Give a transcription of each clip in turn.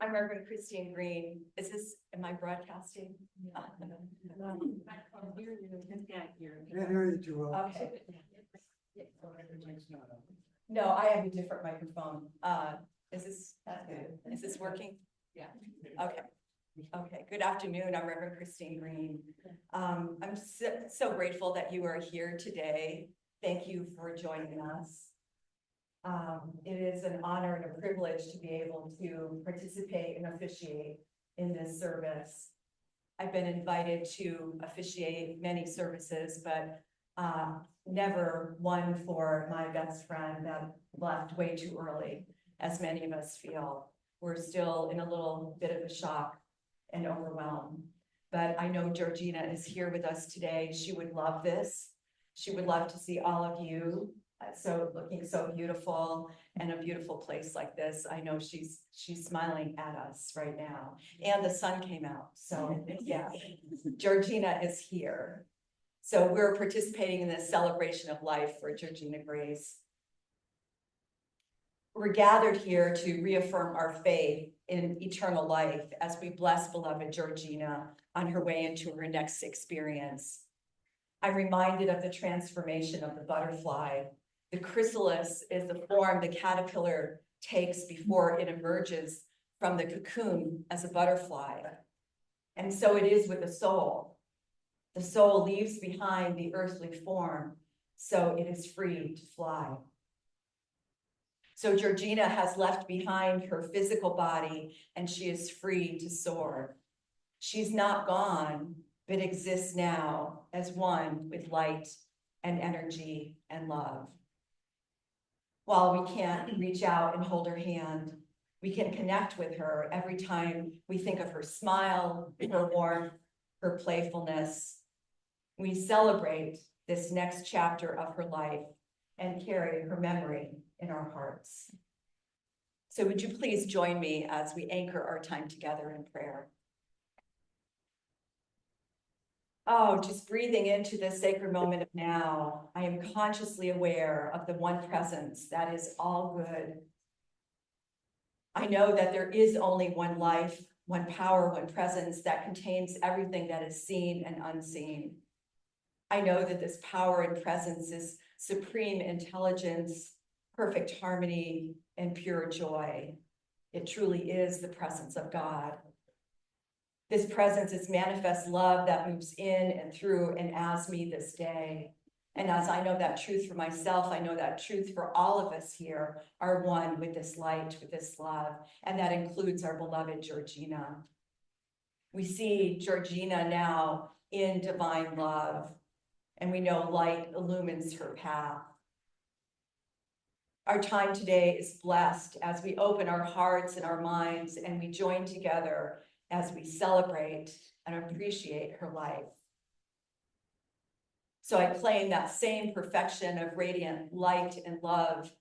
I'm Reverend Christine Green. Am I broadcasting? Can't hear you too well. Okay. No, I have a different microphone. Is this working? Yeah. Okay. Okay. Good afternoon. I'm Reverend Christine Green. I'm so grateful that you are here today. Thank you for joining us. It is an honor and a privilege to be able to participate and officiate in this service. I've been invited to officiate many services, but never one for my best friend that left way too early, as many of us feel. We're still in a little bit of a shock and overwhelmed. But I know Georgena is here with us today. She would love this. She would love to see all of you looking so beautiful and a beautiful place like this. I know she's smiling at us right now. And the sun came out. So yeah, Georgena is here. So we're participating in this celebration of life for Georgena Grace. We're gathered here to reaffirm our faith in eternal life as we bless beloved Georgena on her way into her next experience. I'm reminded of the transformation of the butterfly. The chrysalis is the form the caterpillar takes before it emerges from the cocoon as a butterfly. And so it is with the soul. The soul leaves behind the earthly form, so it is free to fly. So Georgena has left behind her physical body and she is free to soar. She's not gone, but exists now as one with light and energy and love. While we can't reach out and hold her hand, we can connect with her every time we think of her smile, her warmth, her playfulness. We celebrate this next chapter of her life and carry her memory in our hearts. So would you please join me as we anchor our time together in prayer? Oh, just breathing into this sacred moment of now, I am consciously aware of the one presence that is all good. I know that there is only one life, one power, one presence that contains everything that is seen and unseen. I know that this power and presence is supreme intelligence, perfect harmony, and pure joy. It truly is the presence of God. This presence is manifest love that moves in and through and as me this day. And as I know that truth for myself, I know that truth for all of us here are one with this light, with this love, and that includes our beloved Georgena. We see Georgena now in divine love, and we know light illumines her path. Our time today is blessed as we open our hearts and our minds and we join together as we celebrate and appreciate her life. So I claim that same perfection of radiant light and love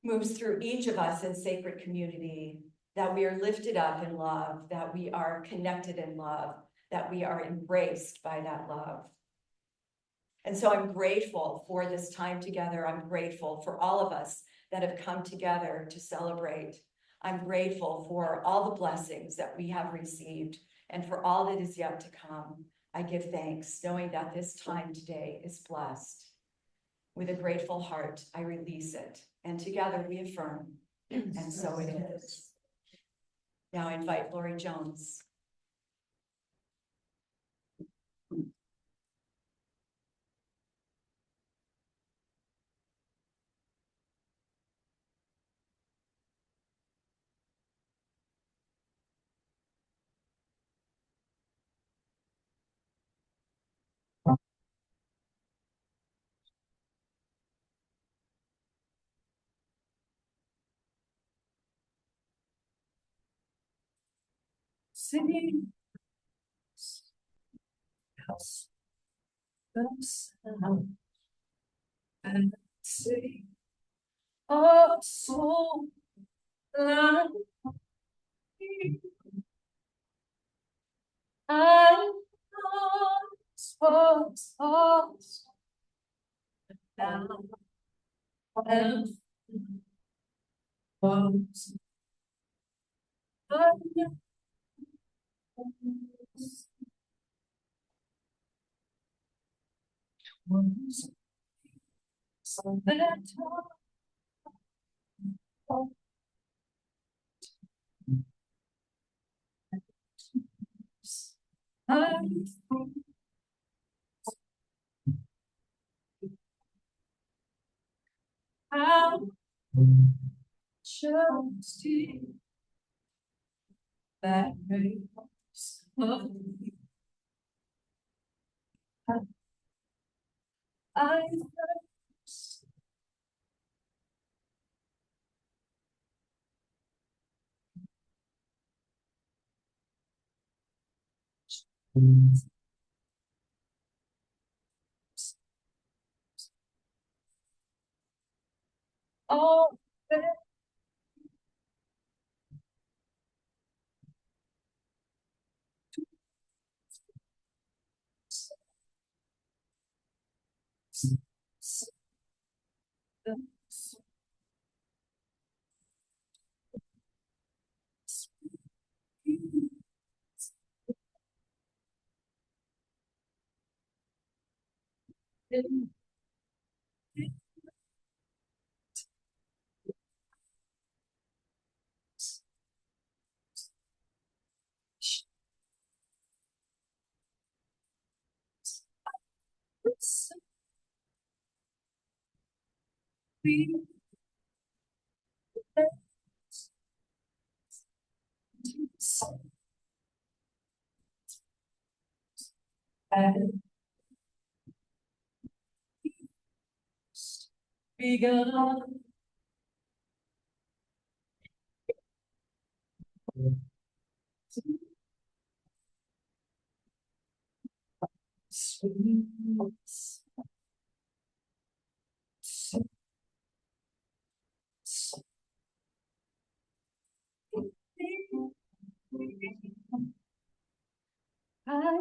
moves through each of us in sacred community, that we are lifted up in love, that we are connected in love, that we are embraced by that love. And so I'm grateful for this time together. I'm grateful for all of us that have come together to celebrate. I'm grateful for all the blessings that we have received and for all that is yet to come. I give thanks, knowing that this time today is blessed. With a grateful heart, I release it, and together we affirm, and so it is. Now I invite Lori Jones. Singing house themselves and sing a song like I was lost now and was So that I chose to that race of I all begun. Sweet. I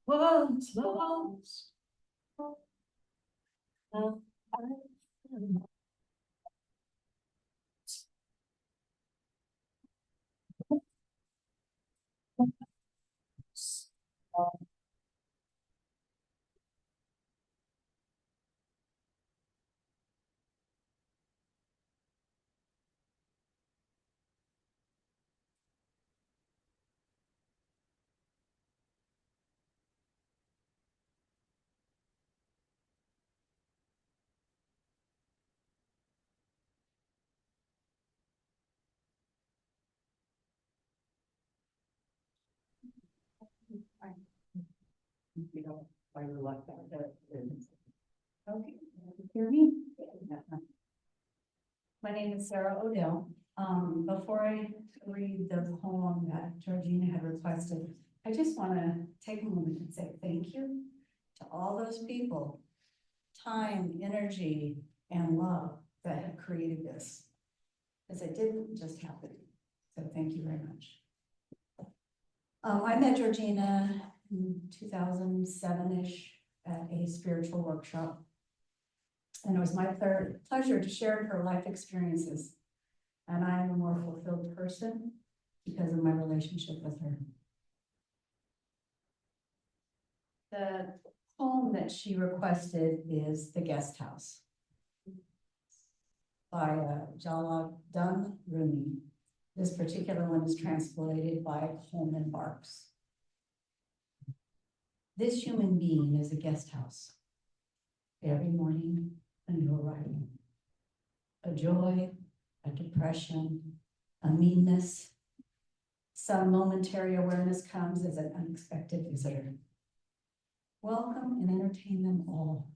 was lost. Now I am You know, by your left. Okay, hear me? My name is Sarah Odell. Before I read the poem that Georgina had requested, I just want to take a moment and say thank you to all those people, time, energy, and love that have created this. Because it didn't just happen. So thank you very much. I met Georgina in 2007-ish at a spiritual workshop. And it was my pleasure to share her life experiences. And I am a more fulfilled person because of my relationship with her. The poem that she requested is The Guest House by Jalal Rumi. This particular one is translated by Coleman Barks. This human being is a guest house. Every morning, a new arrival. A joy, a depression, a meanness. Some momentary awareness comes as an unexpected visitor. Welcome and entertain them all.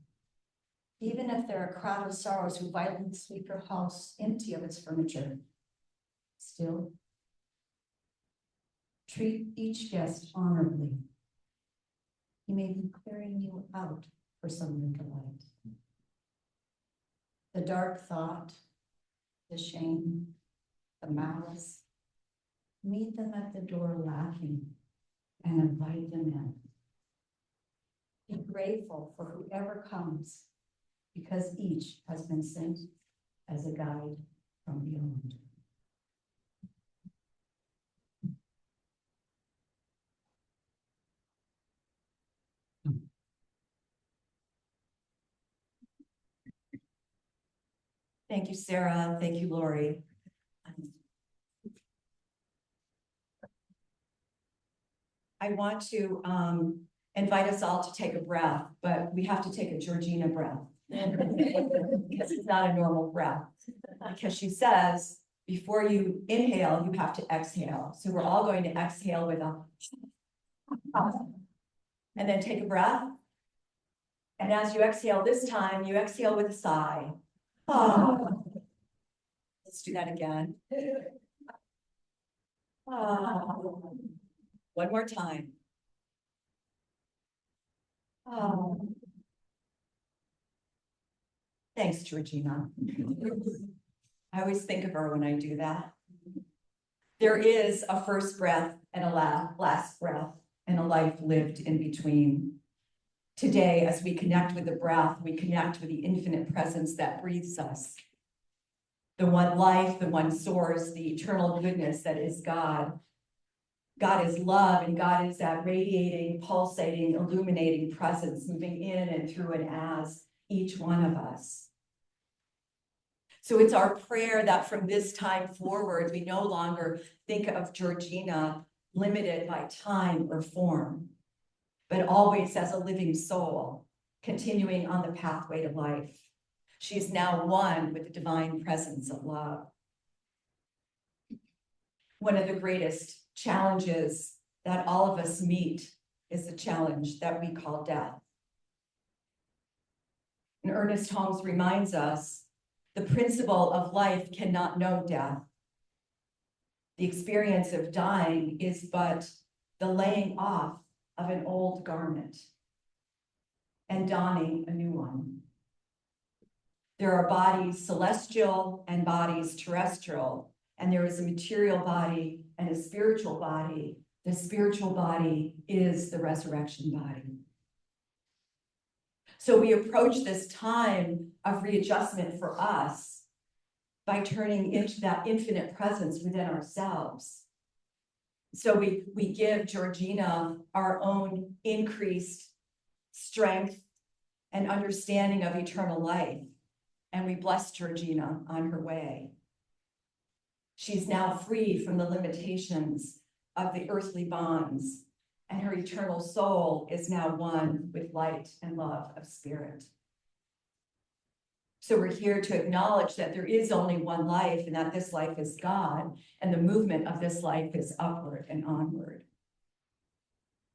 Even if they're a crowd of sorrows who violently sweep your house empty of its furniture. Still, treat each guest honorably. He may be clearing you out for some new delight. The dark thought, the shame, the malice, meet them at the door laughing and invite them in. Be grateful for whoever comes because each has been sent as a guide from beyond. Thank you, Sarah. Thank you, Lori. I want to invite us all to take a breath, but we have to take a Georgina breath. Because it's not a normal breath. Because she says, before you inhale, you have to exhale. So we're all going to exhale with a and then take a breath. And as you exhale this time, you exhale with a sigh. Let's do that again. One more time. Thanks, Georgina. I always think of her when I do that. There is a first breath and a last breath and a life lived in between. Today, as we connect with the breath, we connect with the infinite presence that breathes us. The one life, the one source, the eternal goodness that is God. God is love, and God is that radiating, pulsating, illuminating presence moving in and through and as each one of us. So it's our prayer that from this time forward, we no longer think of Georgena limited by time or form, but always as a living soul, continuing on the pathway to life. She is now one with the divine presence of love. One of the greatest challenges that all of us meet is the challenge that we call death. And Ernest Holmes reminds us, the principle of life cannot know death. The experience of dying is but the laying off of an old garment and donning a new one. There are bodies celestial and bodies terrestrial, and there is a material body and a spiritual body. The spiritual body is the resurrection body. So we approach this time of readjustment for us by turning into that infinite presence within ourselves. So we give Georgena our own increased strength and understanding of eternal life, and we bless Georgena on her way. She's now free from the limitations of the earthly bonds, and her eternal soul is now one with light and love of spirit. So we're here to acknowledge that there is only one life, and that this life is God, and the movement of this life is upward and onward.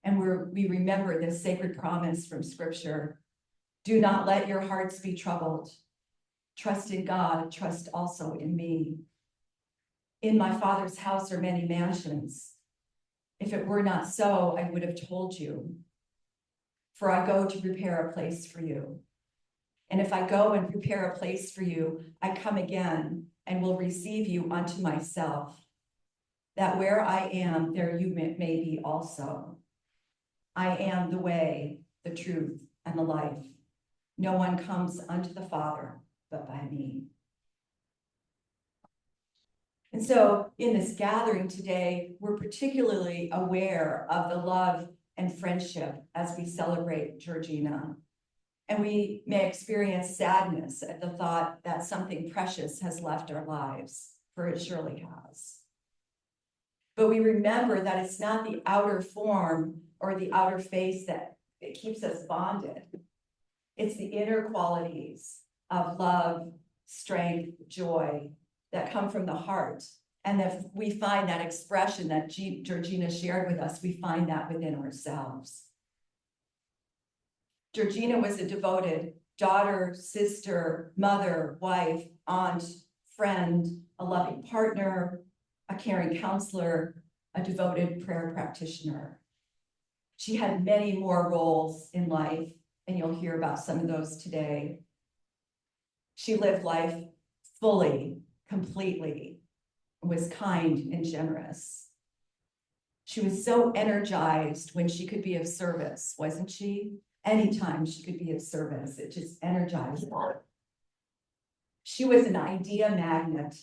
And we remember this sacred promise from Scripture: do not let your hearts be troubled. Trust in God, trust also in me. In my Father's house are many mansions. If it were not so, I would have told you. For I go to prepare a place for you. And if I go and prepare a place for you, I come again and will receive you unto myself, that where I am, there you may be also. I am the way, the truth, and the life. No one comes unto the Father but by me. And so in this gathering today, we're particularly aware of the love and friendship as we celebrate Georgena. And we may experience sadness at the thought that something precious has left our lives, for it surely has. But we remember that it's not the outer form or the outer face that it keeps us bonded. It's the inner qualities of love, strength, joy that come from the heart. And if we find that expression that Georgena shared with us, we find that within ourselves. Georgena was a devoted daughter, sister, mother, wife, aunt, friend, a loving partner, a caring counselor, a devoted prayer practitioner. She had many more roles in life, and you'll hear about some of those today. She lived life fully, completely, was kind and generous. She was so energized when she could be of service, wasn't she? Anytime she could be of service, it just energized her. She was an idea magnet.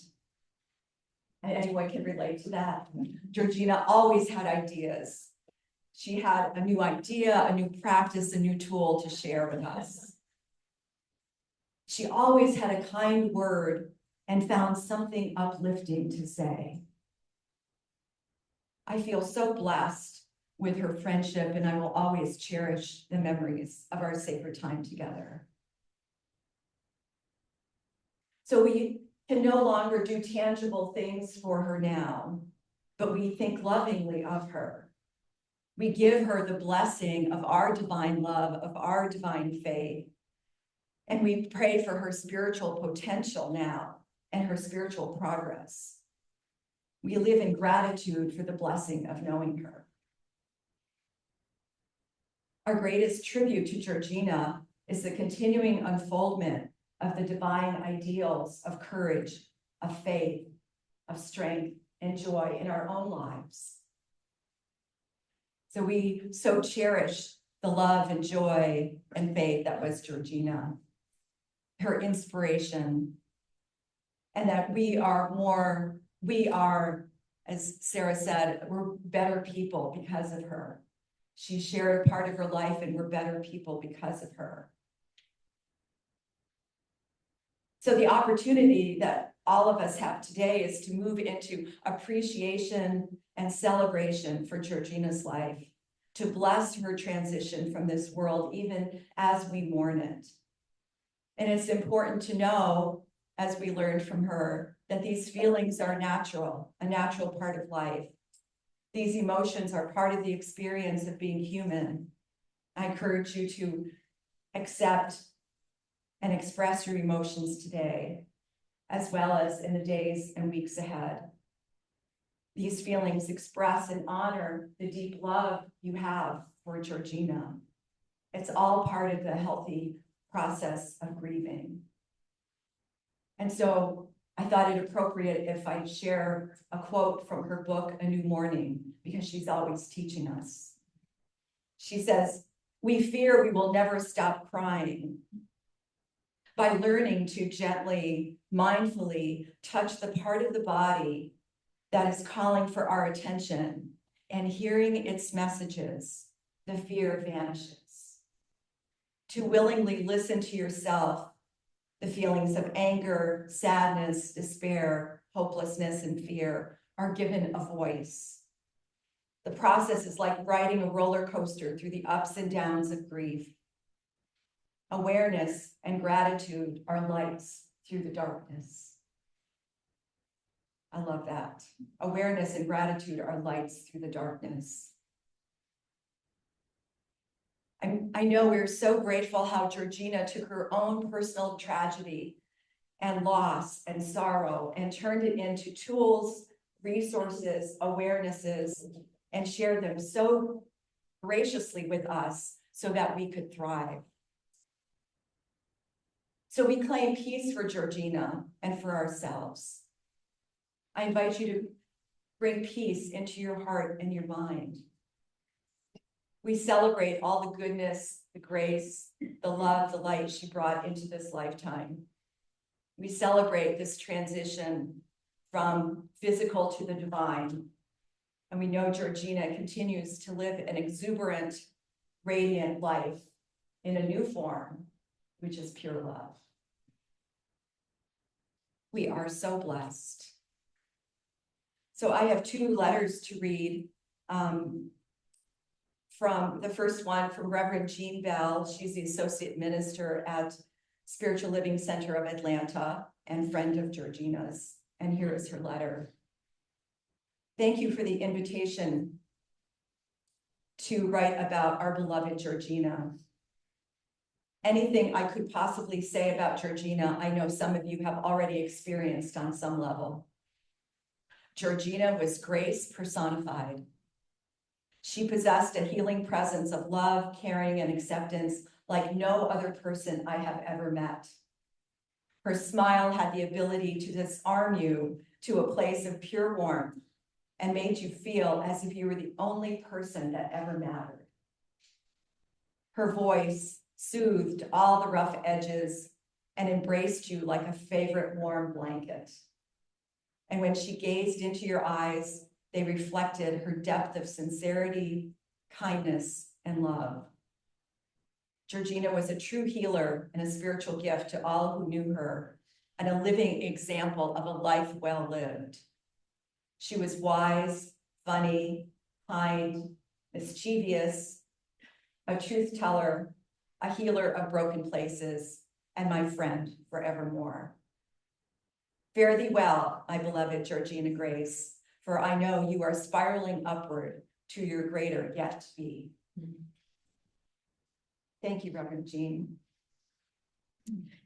And anyone can relate to that. Georgena always had ideas. She had a new idea, a new practice, a new tool to share with us. She always had a kind word and found something uplifting to say. I feel so blessed with her friendship, and I will always cherish the memories of our sacred time together. So we can no longer do tangible things for her now, but we think lovingly of her. We give her the blessing of our divine love, of our divine faith. And we pray for her spiritual potential now and her spiritual progress. We live in gratitude for the blessing of knowing her. Our greatest tribute to Georgena is the continuing unfoldment of the divine ideals of courage, of faith, of strength, and joy in our own lives. So we so cherish the love and joy and faith that was Georgena, her inspiration, and that we are, as Sarah said, we're better people because of her. She shared a part of her life, and we're better people because of her. So the opportunity that all of us have today is to move into appreciation and celebration for Georgena's life, to bless her transition from this world, even as we mourn it. And it's important to know, as we learned from her, that these feelings are natural, a natural part of life. These emotions are part of the experience of being human. I encourage you to accept and express your emotions today, as well as in the days and weeks ahead. These feelings express and honor the deep love you have for Georgena. It's all part of the healthy process of grieving. And so I thought it appropriate if I share a quote from her book, A New Morning, because she's always teaching us. She says, "We fear we will never stop crying. By learning to gently, mindfully touch the part of the body that is calling for our attention and hearing its messages, the fear vanishes. To willingly listen to yourself, the feelings of anger, sadness, despair, hopelessness, and fear are given a voice. The process is like riding a roller coaster through the ups and downs of grief. Awareness and gratitude are lights through the darkness." I love that. Awareness and gratitude are lights through the darkness. I know we're so grateful how Georgena took her own personal tragedy and loss and sorrow and turned it into tools, resources, awarenesses, and shared them so graciously with us so that we could thrive. So we claim peace for Georgena and for ourselves. I invite you to bring peace into your heart and your mind. We celebrate all the goodness, the grace, the love, the light she brought into this lifetime. We celebrate this transition from physical to the divine. And we know Georgena continues to live an exuberant, radiant life in a new form, which is pure love. We are so blessed. So I have two letters to read. From the first one from Reverend Jean Bell. She's the Associate Minister at Spiritual Living Center of Atlanta and friend of Georgena's. And here is her letter. "Thank you for the invitation to write about our beloved Georgena. Anything I could possibly say about Georgena, I know some of you have already experienced on some level. Georgena was grace personified. She possessed a healing presence of love, caring, and acceptance like no other person I have ever met. Her smile had the ability to disarm you to a place of pure warmth and made you feel as if you were the only person that ever mattered. Her voice soothed all the rough edges and embraced you like a favorite warm blanket. And when she gazed into your eyes, they reflected her depth of sincerity, kindness, and love. Georgena was a true healer and a spiritual gift to all who knew her, and a living example of a life well lived. She was wise, funny, kind, mischievous, a truth teller, a healer of broken places, and my friend forevermore. Fare thee well, my beloved Georgena Grace, for I know you are spiraling upward to your greater yet to be. Thank you, Reverend Jean.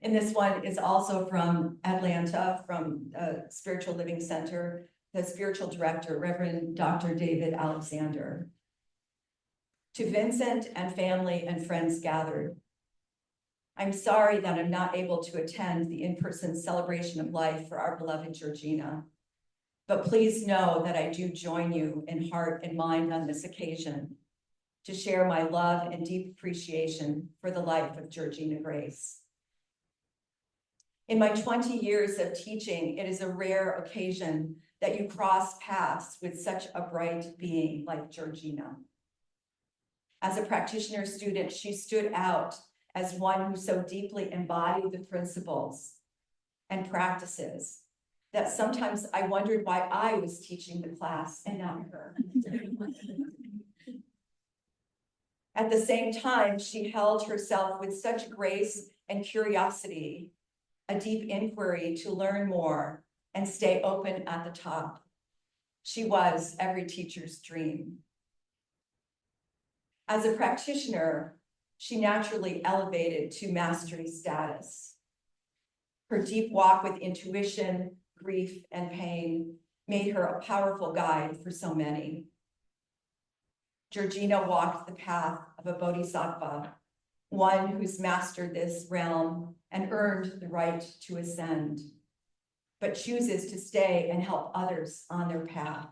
And this one is also from Atlanta, from Spiritual Living Center, the spiritual director, Reverend Dr. David Alexander. To Vincent and family and friends gathered, I'm sorry that I'm not able to attend the in-person celebration of life for our beloved Georgena, but please know that I do join you in heart and mind on this occasion to share my love and deep appreciation for the life of Georgena Grace. In my 20 years of teaching, it is a rare occasion that you cross paths with such a bright being like Georgena. As a practitioner student, she stood out as one who so deeply embodied the principles and practices that sometimes I wondered why I was teaching the class and not her. At the same time, she held herself with such grace and curiosity, a deep inquiry to learn more and stay open at the top. She was every teacher's dream. As a practitioner, she naturally elevated to mastery status. Her deep walk with intuition, grief, and pain made her a powerful guide for so many. Georgena walked the path of a bodhisattva, one who's mastered this realm and earned the right to ascend, but chooses to stay and help others on their path.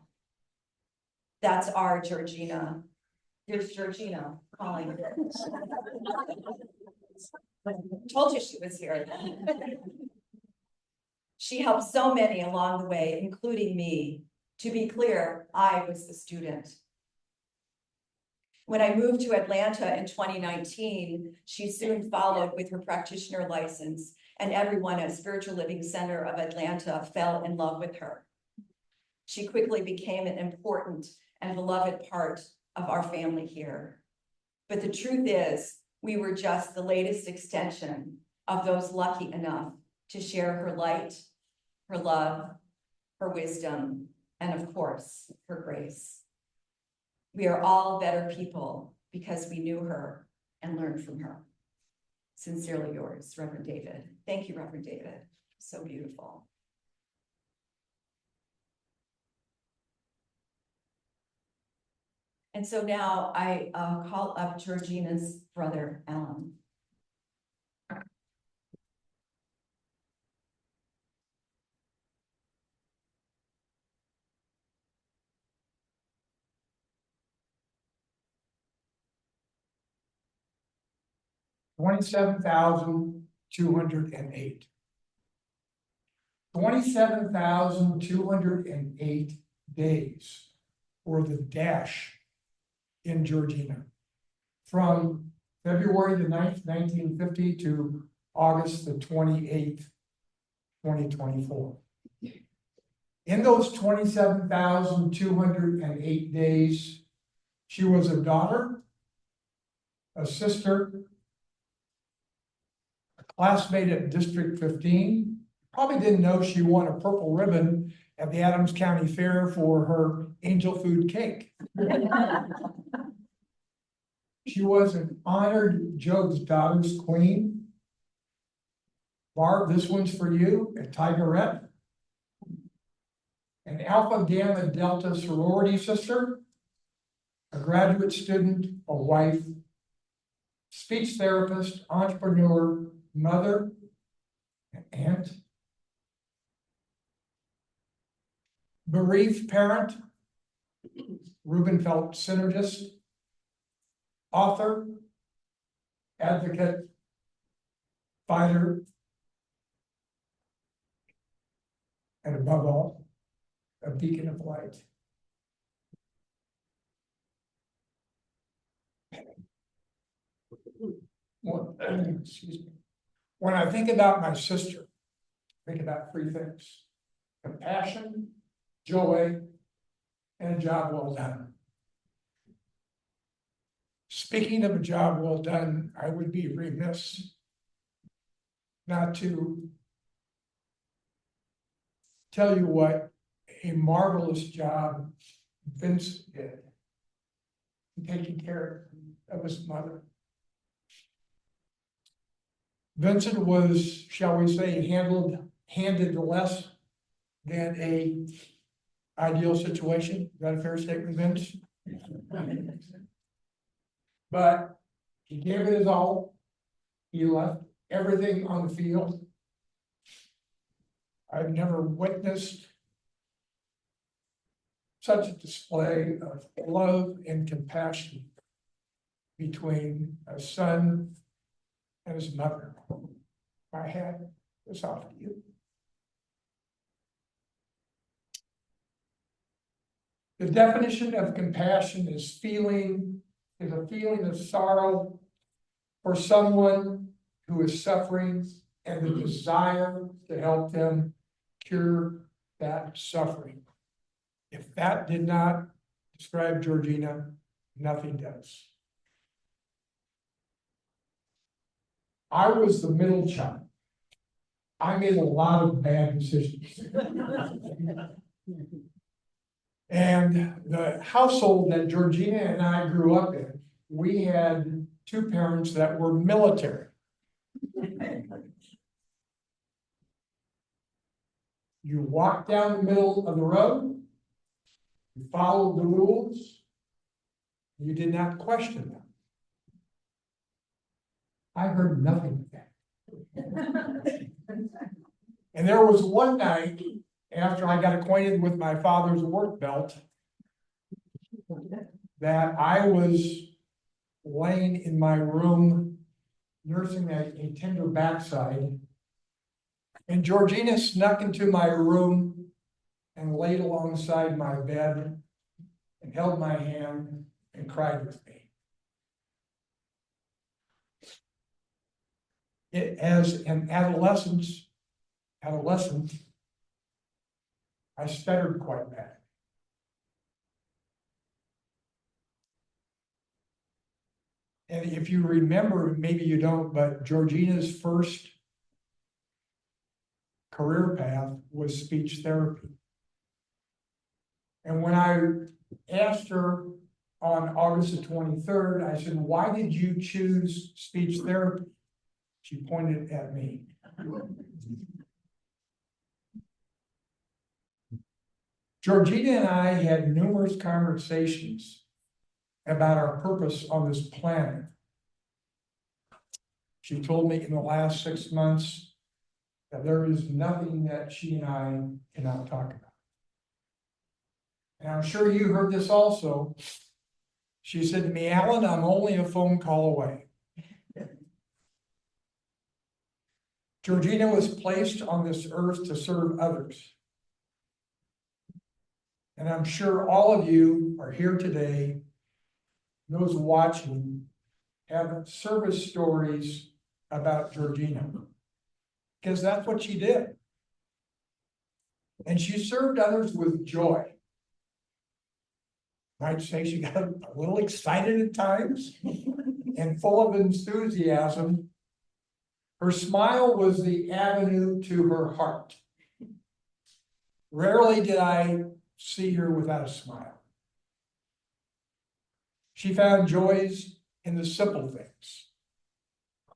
That's our Georgena. Here's Georgena calling. Told you she was here. She helped so many along the way, including me. To be clear, I was the student. When I moved to Atlanta in 2019, she soon followed with her practitioner license, and everyone at Spiritual Living Center of Atlanta fell in love with her. She quickly became an important and beloved part of our family here. But the truth is, we were just the latest extension of those lucky enough to share her light, her love, her wisdom, and of course, her grace. We are all better people because we knew her and learned from her. Sincerely yours, Reverend David. Thank you, Reverend David. So beautiful. And so now I call up Georgena's brother, Alan. $27,208. 27,208 days for the dash in Georgena from February the 9th, 1950 to August the 28th, 2024. In those 27,208 days, she was a daughter, a sister, a classmate at District 15. Probably didn't know she won a purple ribbon at the Adams County Fair for her angel food cake. She was an honored Job's Daughters Queen. Barb, this one's for you, a Tigerette. An Alpha Gamma Delta sorority sister, a graduate student, a wife, speech therapist, entrepreneur, mother, an aunt, bereaved parent, Rubenfeld synergist, author, advocate, fighter, and above all, a beacon of light. Excuse me. When I think about my sister, I think about three things: compassion, joy, and a job well done. Speaking of a job well done, I would be remiss not to tell you what a marvelous job Vince did in taking care of his mother. Vincent was, shall we say, handed less than a ideal situation. Is that a fair statement, Vince? But he gave it his all. He left everything on the field. I've never witnessed such a display of love and compassion between a son and his mother. I had this off to you. The definition of compassion is a feeling of sorrow for someone who is suffering and the desire to help them cure that suffering. If that did not describe Georgena, nothing does. I was the middle child. I made a lot of bad decisions. And the household that Georgena and I grew up in, we had two parents that were military. You walked down the middle of the road, you followed the rules, you did not question them. I heard nothing of that. And there was one night after I got acquainted with my father's work belt that I was laying in my room nursing a tender backside, and Georgena snuck into my room and laid alongside my bed and held my hand and cried with me. As an adolescent, I stuttered quite bad. And if you remember, maybe you don't, but Georgena's first career path was speech therapy. And when I asked her on August the 23rd, I said, "Why did you choose speech therapy?" She pointed at me. Georgena and I had numerous conversations about our purpose on this planet. She told me in the last 6 months that there is nothing that she and I cannot talk about. And I'm sure you heard this also. She said to me, "Alan, I'm only a phone call away." Georgena was placed on this earth to serve others. And I'm sure all of you are here today, those watching, have service stories about Georgena, because that's what she did. And she served others with joy. I'd say she got a little excited at times and full of enthusiasm. Her smile was the avenue to her heart. Rarely did I see her without a smile. She found joys in the simple things.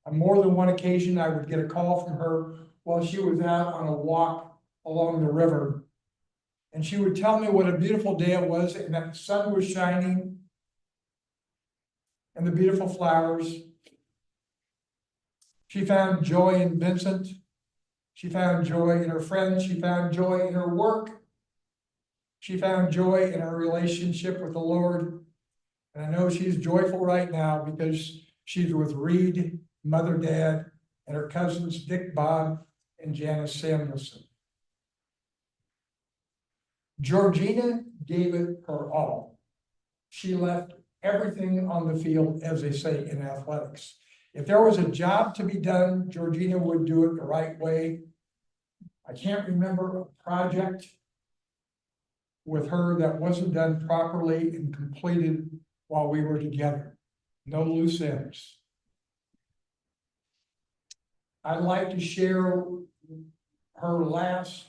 On more than one occasion, I would get a call from her while she was out on a walk along the river. And she would tell me what a beautiful day it was and that the sun was shining and the beautiful flowers. She found joy in Vincent. She found joy in her friends. She found joy in her work. She found joy in her relationship with the Lord. And I know she's joyful right now because she's with Reed, Mother, Dad, and her cousins, Dick, Bob, and Janice Samuelson. Georgena gave it her all. She left everything on the field, as they say in athletics. If there was a job to be done, Georgina would do it the right way. I can't remember a project with her that wasn't done properly and completed while we were together. No loose ends. I'd like to share her last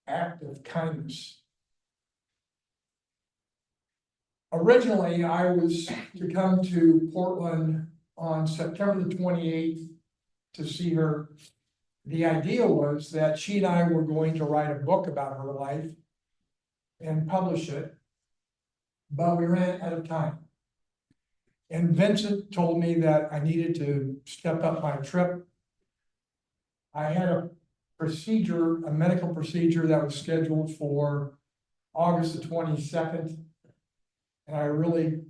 act of kindness. Originally, I was to come to Portland on September the 28th to see her. The idea was that she and I were going to write a book about her life and publish it, but we ran out of time. And Vincent told me that I needed to step up my trip. I had a procedure, a medical procedure that was scheduled for August the 22nd. And I really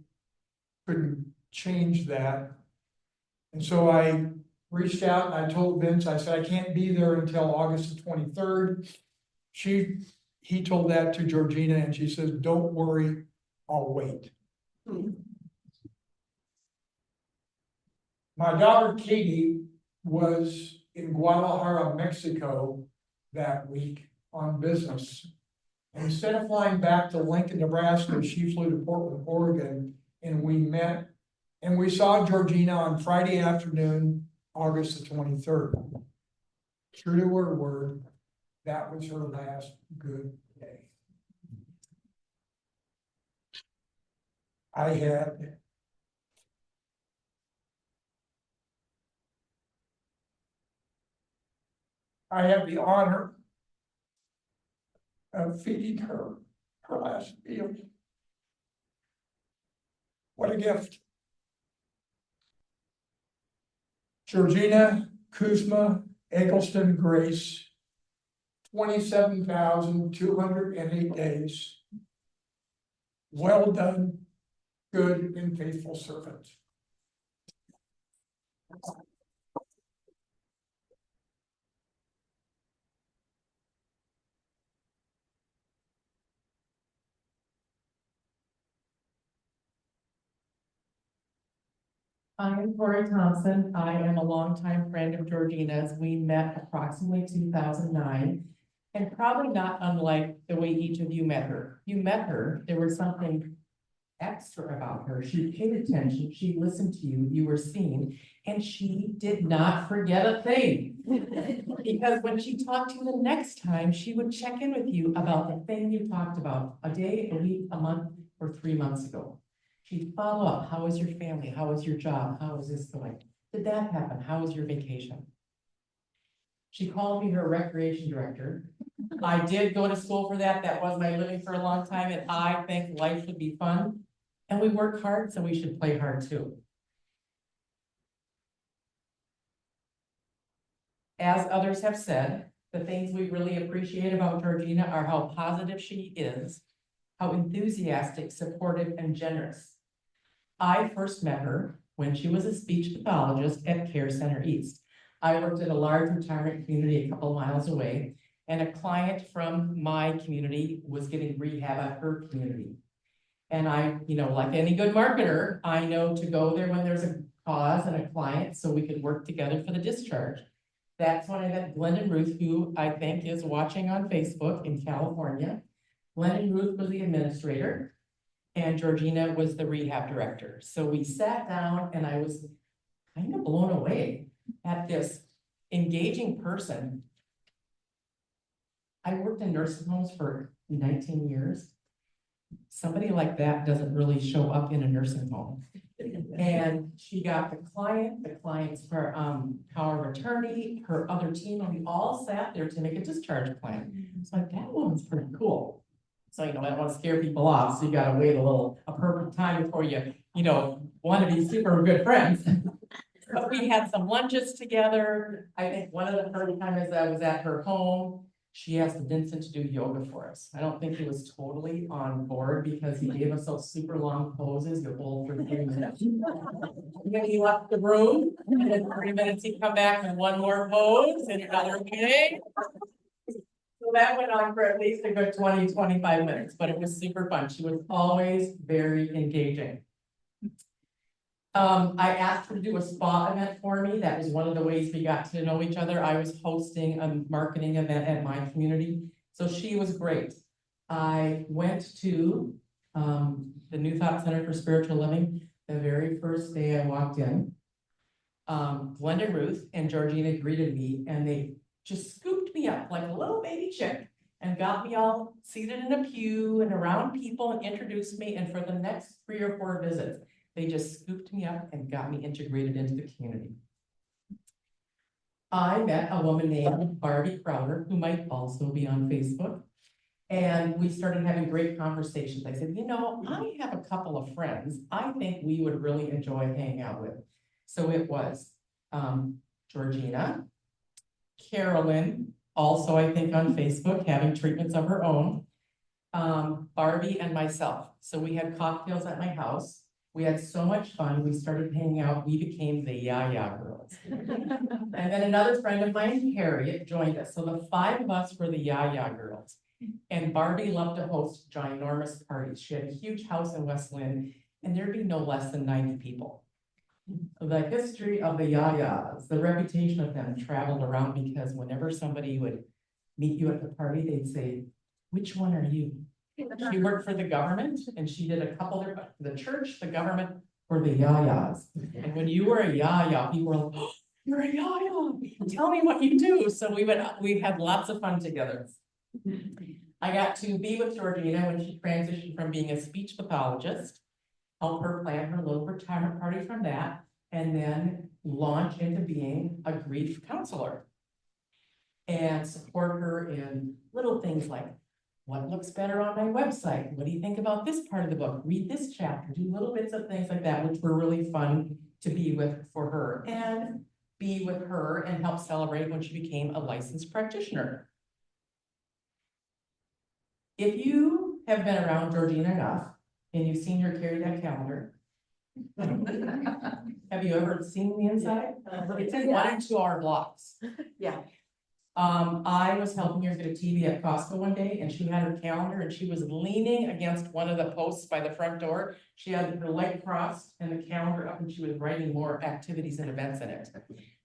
couldn't change that. And so I reached out and I told Vince, I said, I can't be there until August the 23rd. He told that to Georgina and she says, don't worry, I'll wait. My daughter Katie was in Guadalajara, Mexico that week on business. And instead of flying back to Lincoln, Nebraska, she flew to Portland, Oregon, and we met. And we saw Georgina on Friday afternoon, August the 23rd. True to her word, that was her last good day. I had the honor of feeding her last meal. What a gift. Georgina Kuzma Eggleston Grace, 27,208 days. Well done, good and faithful servant. I'm Tori Thompson. I am a longtime friend of Georgina's. We met approximately 2009. And probably not unlike the way each of you met her. You met her, there was something extra about her. She paid attention, she listened to you, you were seen, and she did not forget a thing. Because when she talked to you the next time, she would check in with you about the thing you talked about a day, a week, a month, or 3 months ago. She'd follow up. How is your family? How is your job? How is this going? Did that happen? How was your vacation? She called me her recreation director. I did go to school for that. That was my living for a long time. And I think life should be fun. And we work hard, so we should play hard too. As others have said, the things we really appreciate about Georgina are how positive she is, how enthusiastic, supportive, and generous. I first met her when she was a speech pathologist at Care Center East. I worked at a large retirement community a couple miles away, and a client from my community was getting rehab at her community. And I, like any good marketer, I know to go there when there's a cause and a client so we could work together for the discharge. That's when I met Glenn and Ruth, who I think is watching on Facebook in California. Glenn and Ruth was the administrator, and Georgina was the rehab director. So we sat down and I was kind of blown away at this engaging person. I worked in nursing homes for 19 years. Somebody like that doesn't really show up in a nursing home. And she got the client's power of attorney, her other team, and we all sat there to make a discharge plan. It's like, that woman's pretty cool. So, I don't want to scare people off, so you gotta wait a perfect time before you want to be super good friends. But we had some lunches together. I think one of the first times I was at her home, she asked Vincent to do yoga for us. I don't think he was totally on board because he gave us those super long poses you hold for 3 minutes. And then he left the room, and in 3 minutes he'd come back with one more pose and another way. So that went on for at least a good 20-25 minutes, but it was super fun. She was always very engaging. I asked her to do a spa event for me. That was one of the ways we got to know each other. I was hosting a marketing event at my community, so she was great. I went to, the New Thought Center for Spiritual Living the very first day I walked in. Glenda, Ruth, and Georgena greeted me, and they just scooped me up like a little baby chick and got me all seated in a pew and around people and introduced me. And for the next 3 or 4 visits, they just scooped me up and got me integrated into the community. I met a woman named Barbie Crowder, who might also be on Facebook. And we started having great conversations. I said, you know, I have a couple of friends I think we would really enjoy hanging out with. So it was Georgena, Carolyn, also I think on Facebook, having treatments of her own, Barbie and myself. So we had cocktails at my house. We had so much fun. We started hanging out. We became the Yaya Girls. And then another friend of mine, Harriet, joined us. So the 5 of us were the Yaya Girls. And Barbie loved to host ginormous parties. She had a huge house in West Lynn, and there'd be no less than 90 people. The history of the Yayas, the reputation of them traveled around because whenever somebody would meet you at the party, they'd say, which one are you? She worked for the government, and she did a couple of, the church, the government, or the Yayas. And when you were a Yaya, people were like, oh, you're a Yaya, tell me what you do. So we had lots of fun together. I got to be with Georgena when she transitioned from being a speech pathologist, help her plan her little retirement party from that, and then launch into being a grief counselor. And support her in little things like, what looks better on my website? What do you think about this part of the book? Read this chapter, do little bits of things like that, which were really fun to be with for her, and be with her and help celebrate when she became a licensed practitioner. If you have been around Georgena enough and you've seen her carry that calendar, have you ever seen the inside? It's in 1 and 2 hour blocks. Yeah. I was helping her get a TV at Costco one day, and she had her calendar and she was leaning against one of the posts by the front door. She had her leg crossed and the calendar up, and she was writing more activities and events in it.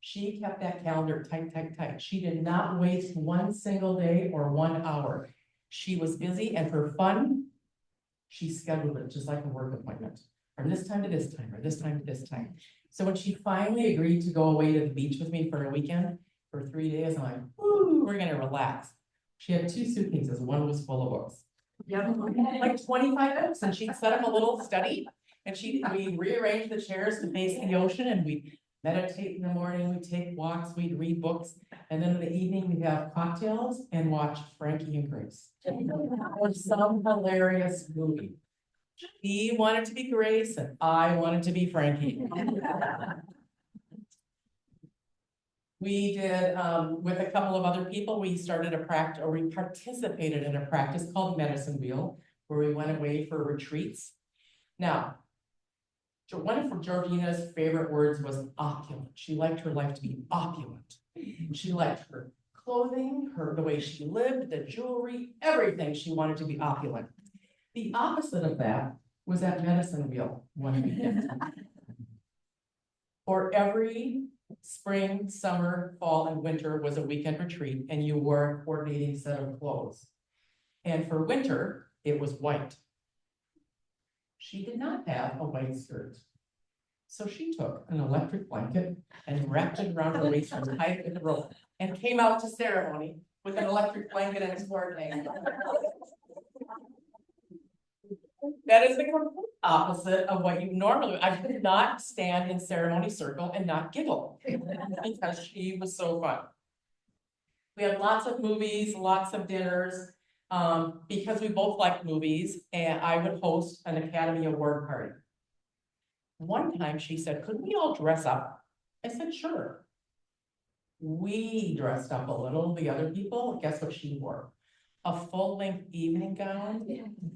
She kept that calendar tight, tight, tight. She did not waste 1 single day or 1 hour. She was busy, and for fun, she scheduled it just like a work appointment, from this time to this time, or this time to this time. So when she finally agreed to go away to the beach with me for a weekend, for 3 days, I'm like, ooh, we're gonna relax. She had 2 suitcases, one was full of books. Yeah, like 25 books, and she'd set up a little study, and we rearranged the chairs to face the ocean, and we meditate in the morning, we take walks, we'd read books, and then in the evening we'd have cocktails and watch Frankie and Grace. Or some hilarious movie. He wanted to be Grace and I wanted to be Frankie. We did, with a couple of other people, we started a practice, or we participated in a practice called Medicine Wheel, where we went away for retreats. Now, one of Georgena's favorite words was opulent. She liked her life to be opulent. She liked her clothing, the way she lived, the jewelry, everything she wanted to be opulent. The opposite of that was at Medicine Wheel one weekend. For every spring, summer, fall, and winter was a weekend retreat, and you wore a coordinating set of clothes. And for winter, it was white. She did not have a white skirt. So she took an electric blanket and wrapped it around her waist and tied it with a rope, and came out to ceremony with an electric blanket and a coordinating. That is the complete opposite of what you normally, I could not stand in ceremony circle and not giggle because she was so fun. We had lots of movies, lots of dinners, because we both liked movies, and I would host an Academy Award party. One time she said, could we all dress up? I said, sure. We dressed up a little, the other people, guess what she wore? A full-length evening gown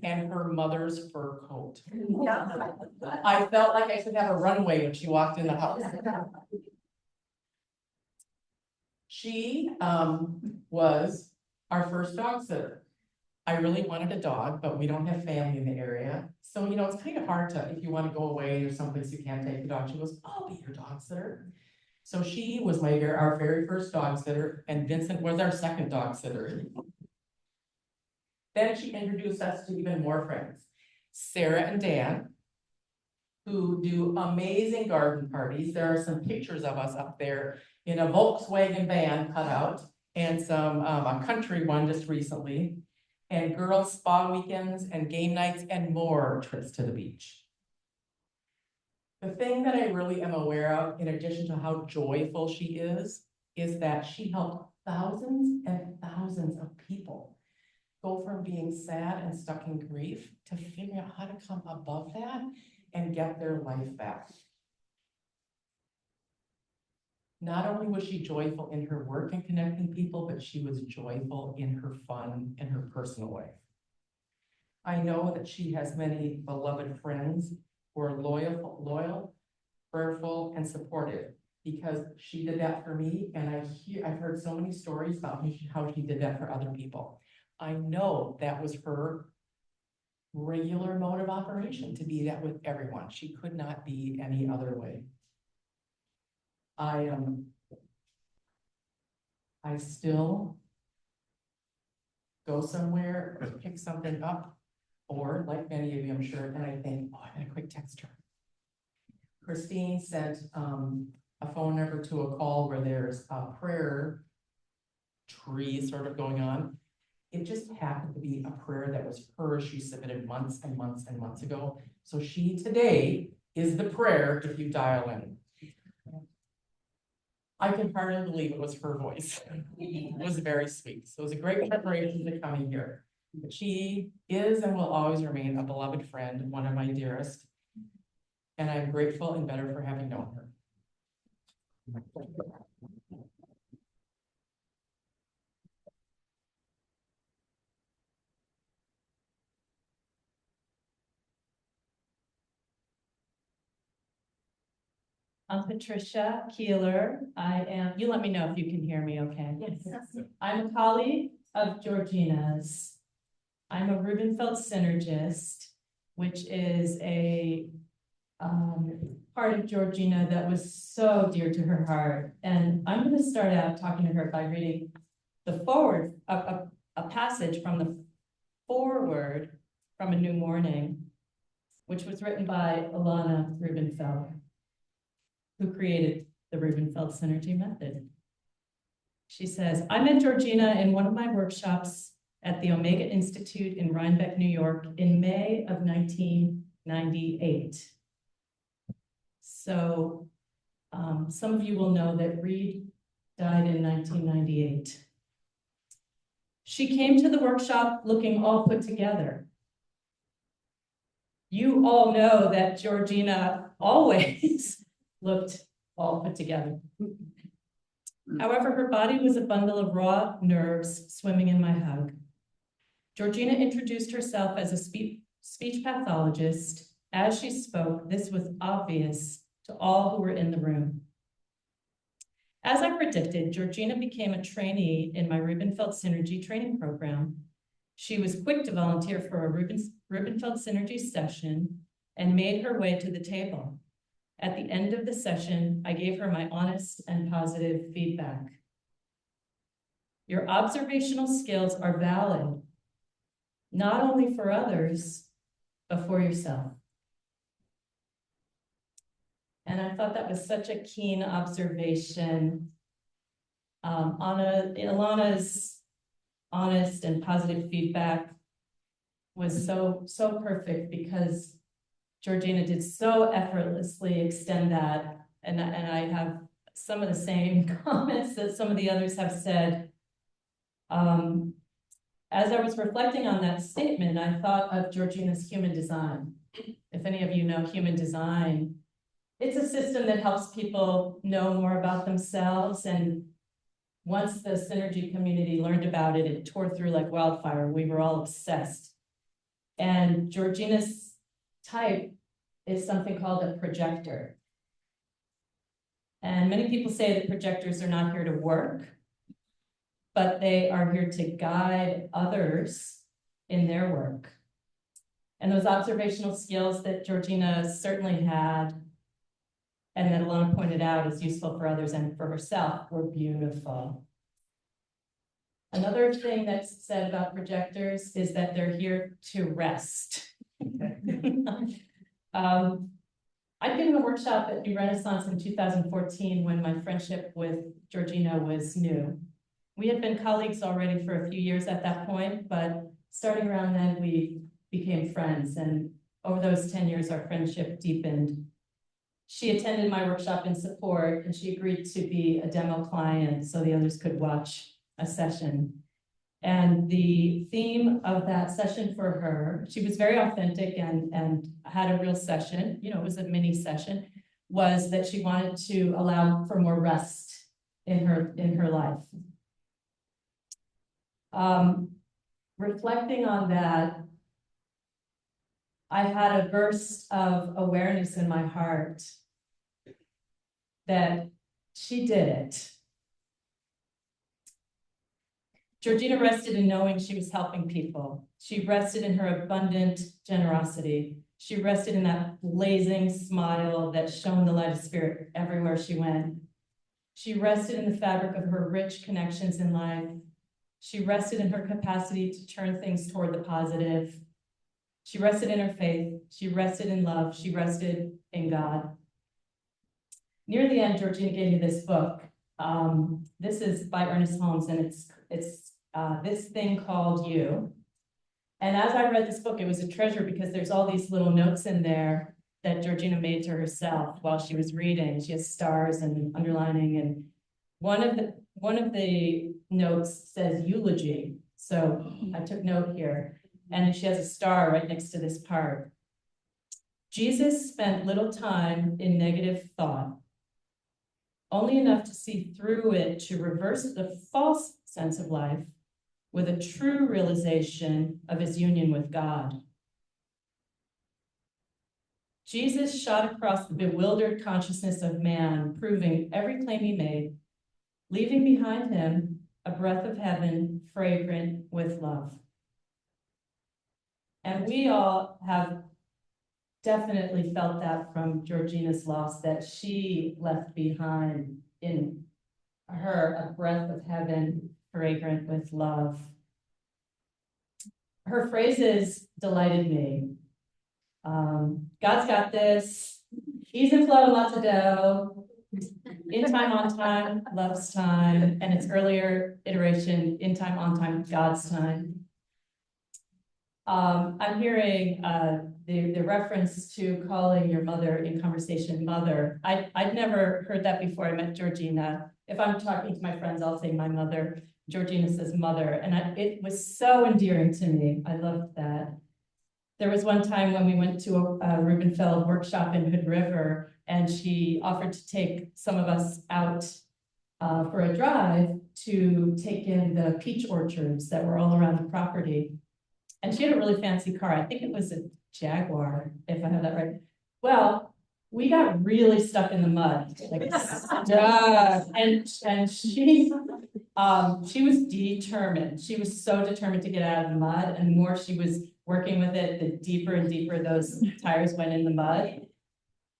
and her mother's fur coat. I felt like I should have a runway when she walked in the house. She was our first dog sitter. I really wanted a dog, but we don't have family in the area. So, you know, it's kind of hard to, if you want to go away or someplace you can't take the dog, she goes, I'll be your dog sitter. So she was our very first dog sitter, and Vincent was our second dog sitter. Then she introduced us to even more friends, Sarah and Dan, who do amazing garden parties. There are some pictures of us up there in a Volkswagen van cutout, and some, a country one just recently, and girls spa weekends and game nights and more trips to the beach. The thing that I really am aware of, in addition to how joyful she is that she helped thousands and thousands of people go from being sad and stuck in grief to figure out how to come above that and get their life back. Not only was she joyful in her work and connecting people, but she was joyful in her fun and her personal life. I know that she has many beloved friends who are loyal, prayerful, and supportive, because she did that for me, and I've heard so many stories about how she did that for other people. I know that was her regular mode of operation, to be that with everyone. She could not be any other way. I still go somewhere or pick something up, or like many of you, I'm sure, and I think, oh, I'm gonna quick text her. Christine sent a phone number to a call where there's a prayer tree sort of going on. It just happened to be a prayer that was hers. She submitted months and months and months ago. So she today is the prayer if you dial in. I can hardly believe it was her voice. It was very sweet. So it was a great preparation to coming here. But she is and will always remain a beloved friend, one of my dearest. And I'm grateful and better for having known her. I'm Patricia Keeler. You let me know if you can hear me okay. Yes. I'm a colleague of Georgina's. I'm a Rubenfeld synergist, which is a part of Georgina that was so dear to her heart. And I'm going to start out talking to her by reading the forward, a passage from the forward from A New Morning, which was written by Alana Rubenfeld, who created the Rubenfeld Synergy Method. She says, I met Georgina in one of my workshops at the Omega Institute in Rhinebeck, New York in May of 1998. So some of you will know that Reed died in 1998. She came to the workshop looking all put together. You all know that Georgina always looked all put together. However, her body was a bundle of raw nerves swimming in my hug. Georgina introduced herself as a speech pathologist. As she spoke, this was obvious to all who were in the room. As I predicted, Georgina became a trainee in my Rubenfeld Synergy training program. She was quick to volunteer for a Rubenfeld Synergy session and made her way to the table. At the end of the session, I gave her my honest and positive feedback. Your observational skills are valid, not only for others, but for yourself. And I thought that was such a keen observation. Ilana's honest and positive feedback was so perfect, because Georgina did so effortlessly extend that. And I have some of the same comments that some of the others have said. As I was reflecting on that statement, I thought of Georgina's human design. If any of you know human design, it's a system that helps people know more about themselves. And once the Synergy community learned about it, it tore through like wildfire. We were all obsessed. And Georgina's type is something called a projector. And many people say that projectors are not here to work, but they are here to guide others in their work. And those observational skills that Georgena certainly had, and that Alana pointed out is useful for others and for herself, were beautiful. Another thing that's said about projectors is that they're here to rest. I'd given a workshop at New Renaissance in 2014 when my friendship with Georgena was new. We had been colleagues already for a few years at that point, but starting around then, we became friends, and over those 10 years, our friendship deepened. She attended my workshop in support, and she agreed to be a demo client so the others could watch a session. And the theme of that session for her, she was very authentic and had a real session, you know, it was a mini session, was that she wanted to allow for more rest in her life. Reflecting on that, I had a burst of awareness in my heart that she did it. Georgena rested in knowing she was helping people. She rested in her abundant generosity. She rested in that blazing smile that shone the light of spirit everywhere she went. She rested in the fabric of her rich connections in life. She rested in her capacity to turn things toward the positive. She rested in her faith. She rested in love. She rested in God. Near the end, Georgena gave me this book. This is by Ernest Holmes, and it's This Thing Called You. And as I read this book, it was a treasure because there's all these little notes in there that Georgena made to herself while she was reading. She has stars and underlining, and one of the notes says eulogy. So I took note here, and she has a star right next to this part. Jesus spent little time in negative thought, only enough to see through it to reverse the false sense of life with a true realization of his union with God. Jesus shot across the bewildered consciousness of man, proving every claim he made, leaving behind him a breath of heaven fragrant with love. And we all have definitely felt that from Georgena's loss, that she left behind in her a breath of heaven fragrant with love. Her phrases delighted me. God's got this. He's in flow, lots of dough. In time, on time, love's time. And its earlier iteration, in time, on time, God's time. I'm hearing the reference to calling your mother in conversation mother. I'd never heard that before I met Georgena. If I'm talking to my friends, I'll say my mother. Georgena says mother, and it was so endearing to me. I loved that. There was one time when we went to a Rubenfeld workshop in Hood River, and she offered to take some of us out for a drive to take in the peach orchards that were all around the property. And she had a really fancy car. I think it was a Jaguar, if I have that right. Well, we got really stuck in the mud, like stuck. And she was determined. She was so determined to get out of the mud, and the more she was working with it, the deeper and deeper those tires went in the mud.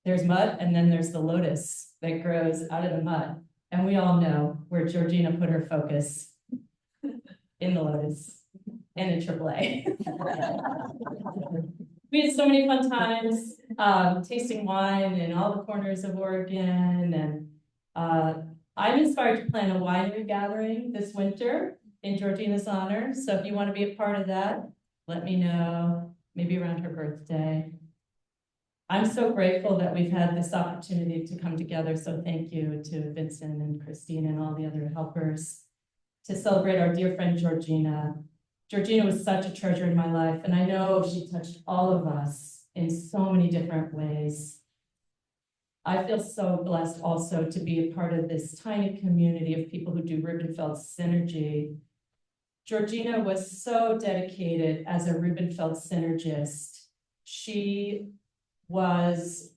There's mud, and then there's the lotus that grows out of the mud. And we all know where Georgena put her focus, in the lotus and in AAA. We had so many fun times tasting wine in all the corners of Oregon, and I'm inspired to plan a winery gathering this winter in Georgena's honor. So if you want to be a part of that, let me know, maybe around her birthday. I'm so grateful that we've had this opportunity to come together. So thank you to Vincent and Christine and all the other helpers to celebrate our dear friend Georgena. Georgena was such a treasure in my life, and I know she touched all of us in so many different ways. I feel so blessed also to be a part of this tiny community of people who do Rubenfeld Synergy. Georgena was so dedicated as a Rubenfeld synergist. She was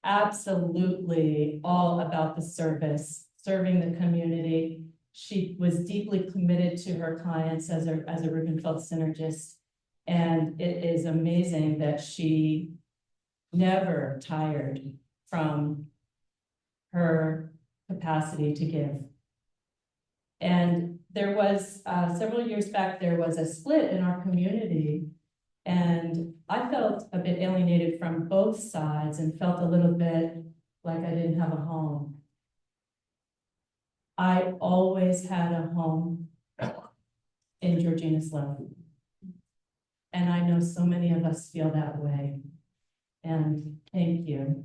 absolutely all about the service, serving the community. She was deeply committed to her clients as a Rubenfeld synergist. And it is amazing that she never tired from her capacity to give. And there was, several years back, there was a split in our community. And I felt a bit alienated from both sides and felt a little bit like I didn't have a home. I always had a home in Georgina's love. And I know so many of us feel that way. And thank you.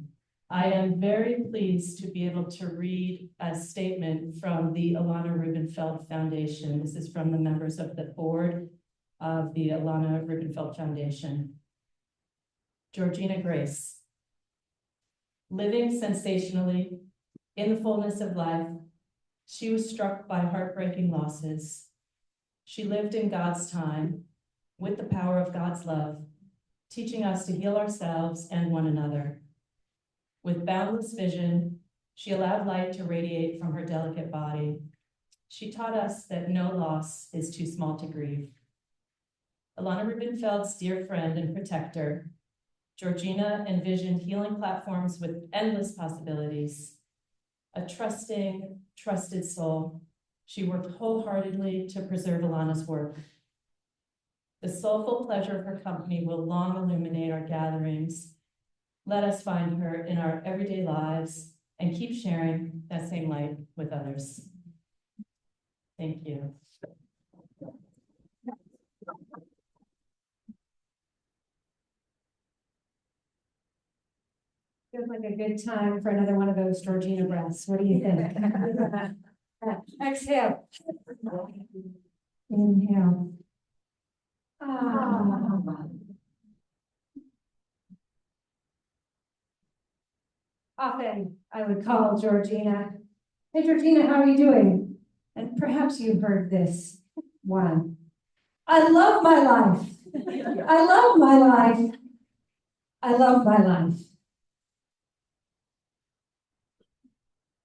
I am very pleased to be able to read a statement from the Alana Rubenfeld Foundation. This is from the members of the board of the Alana Rubenfeld Foundation. Georgena Grace. Living sensationally in the fullness of life, she was struck by heartbreaking losses. She lived in God's time with the power of God's love, teaching us to heal ourselves and one another. With boundless vision, she allowed light to radiate from her delicate body. She taught us that no loss is too small to grieve. Alana Rubenfeld's dear friend and protector, Georgena envisioned healing platforms with endless possibilities. A trusting, trusted soul, she worked wholeheartedly to preserve Alana's work. The soulful pleasure of her company will long illuminate our gatherings. Let us find her in our everyday lives and keep sharing that same light with others. Thank you. Feels like a good time for another one of those Georgina breaths. What do you think? Exhale. Inhale. Often I would call Georgina, "Hey Georgina, how are you doing?" And perhaps you heard this one. "I love my life. I love my life. I love my life."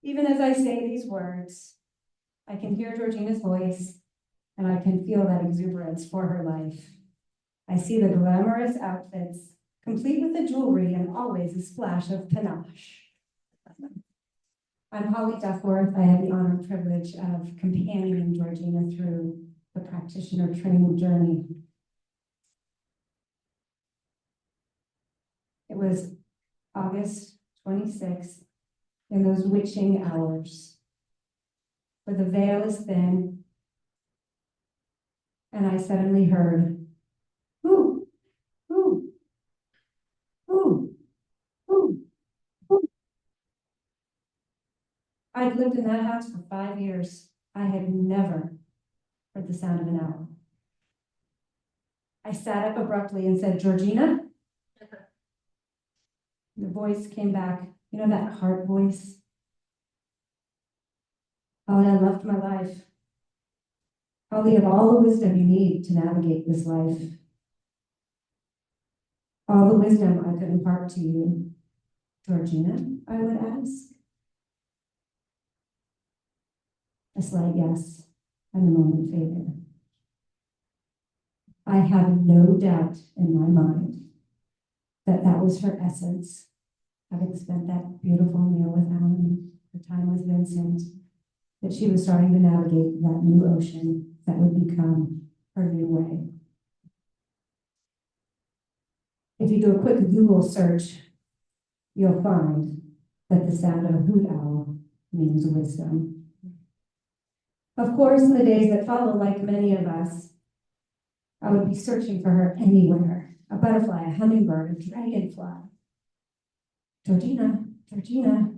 Even as I say these words, I can hear Georgina's voice and I can feel that exuberance for her life. I see the glamorous outfits, complete with the jewelry and always a splash of panache. I'm Holly Duckworth. I have the honor and privilege of companioning Georgina through the practitioner training journey. It was August 26th, in those witching hours, where the veil is thin, and I suddenly heard, "Ooh, ooh, ooh, ooh, ooh." I'd lived in that house for 5 years. I had never heard the sound of an owl. I sat up abruptly and said, "Georgina?" The voice came back, you know, that heart voice. "Holly, I loved my life. Holly, you have all the wisdom you need to navigate this life. All the wisdom I could impart to you." "Georgina?" I would ask. A slight yes, and the moment faded. I have no doubt in my mind that that was her essence, having spent that beautiful meal with Alan, her time with Vincent, that she was starting to navigate that new ocean that would become her new way. If you do a quick Google search, you'll find that the sound of a hoot owl means wisdom. Of course, in the days that follow, like many of us, I would be searching for her anywhere. A butterfly, a hummingbird, a dragonfly. "Georgina, Georgina,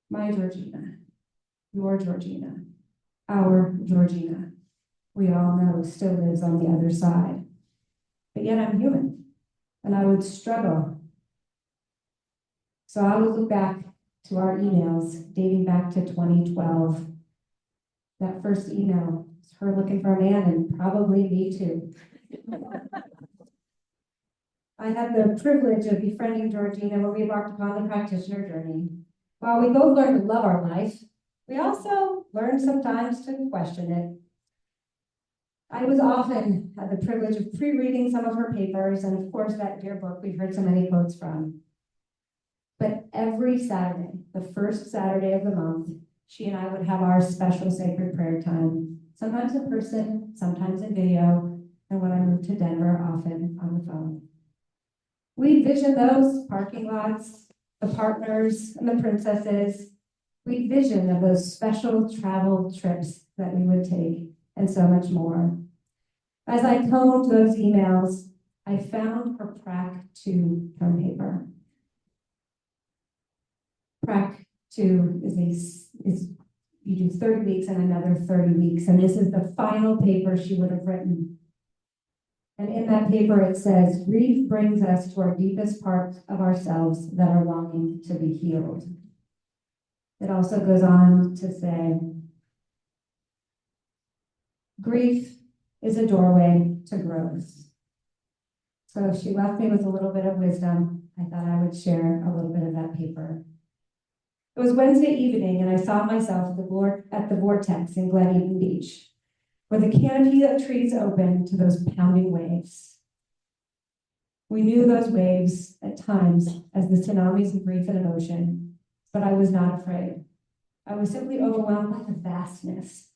my Georgina, your Georgina, our Georgina." We all know still lives on the other side. But yet I'm human, and I would struggle. So I would look back to our emails dating back to 2012. That first email, her looking for a man, and probably me too. I had the privilege of befriending Georgina when we embarked upon the practitioner journey. While we both learned to love our life, We also learn sometimes to question it. I was often had the privilege of pre-reading some of her papers, and of course that dear book we've heard so many quotes from. But every Saturday, the first Saturday of the month, she and I would have our special sacred prayer time, sometimes in person, sometimes in video, and when I moved to Denver, often on the phone. We vision those parking lots, the partners and the princesses. We vision of those special travel trips that we would take, and so much more. As I combed those emails, I found her PRAC 2 term paper. PRAC 2 is you do 30 weeks and another 30 weeks, and this is the final paper she would have written. And in that paper it says, grief brings us to our deepest parts of ourselves that are longing to be healed. It also goes on to say, grief is a doorway to growth. So she left me with a little bit of wisdom. I thought I would share a little bit of that paper. It was Wednesday evening, and I saw myself at the Vortex in Glen Eden Beach, where the canopy of trees opened to those pounding waves. We knew those waves at times as the tsunamis of grief and emotion, but I was not afraid. I was simply overwhelmed by the vastness,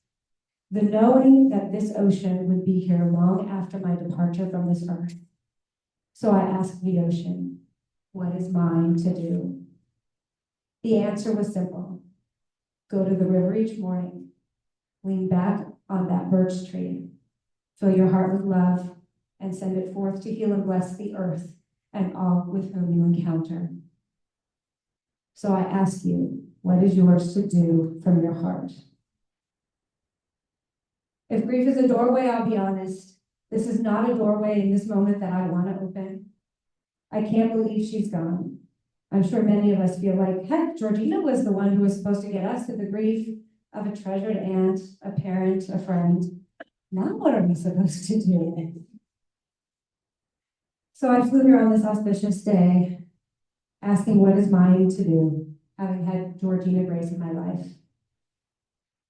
the knowing that this ocean would be here long after my departure from this earth. So I asked the ocean, what is mine to do? The answer was simple. Go to the river each morning, lean back on that birch tree, fill your heart with love, and send it forth to heal and bless the earth and all with whom you encounter. So I ask you, what is yours to do from your heart? If grief is a doorway, I'll be honest, this is not a doorway in this moment that I want to open. I can't believe she's gone. I'm sure many of us feel like, heck, Georgena was the one who was supposed to get us to the grief of a treasured aunt, a parent, a friend. Now what are we supposed to do? So I flew here on this auspicious day, asking what is mine to do, having had Georgena Grace in my life.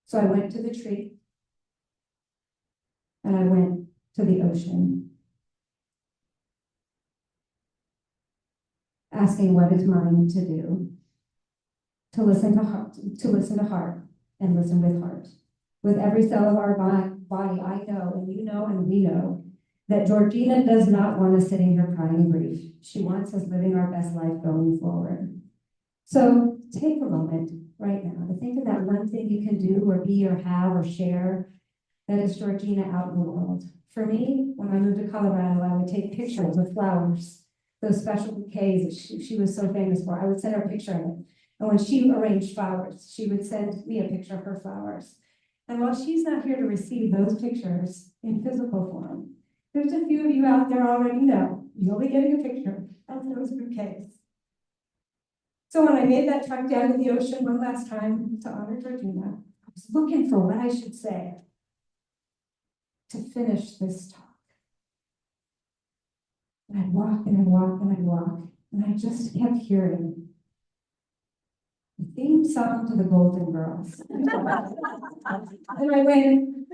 So I went to the tree, and I went to the ocean, asking what is mine to do, to listen to heart, and listen with heart. With every cell of our body, I know, and you know, and we know, that Georgena does not want us sitting here crying in grief. She wants us living our best life going forward. So take a moment right now to think of that one thing you can do or be or have or share that is Georgena out in the world. For me, when I moved to Colorado, I would take pictures of flowers, those special bouquets that she was so famous for. I would send her a picture of it. And when she arranged flowers, she would send me a picture of her flowers. And while she's not here to receive those pictures in physical form, there's a few of you out there already know you'll be getting a picture of those bouquets. So when I made that trek down to the ocean one last time to honor Georgena, I was looking for what I should say to finish this talk. And I'd walk and I'd walk and I'd walk, and I just kept hearing the theme song to the Golden Girls. And I went,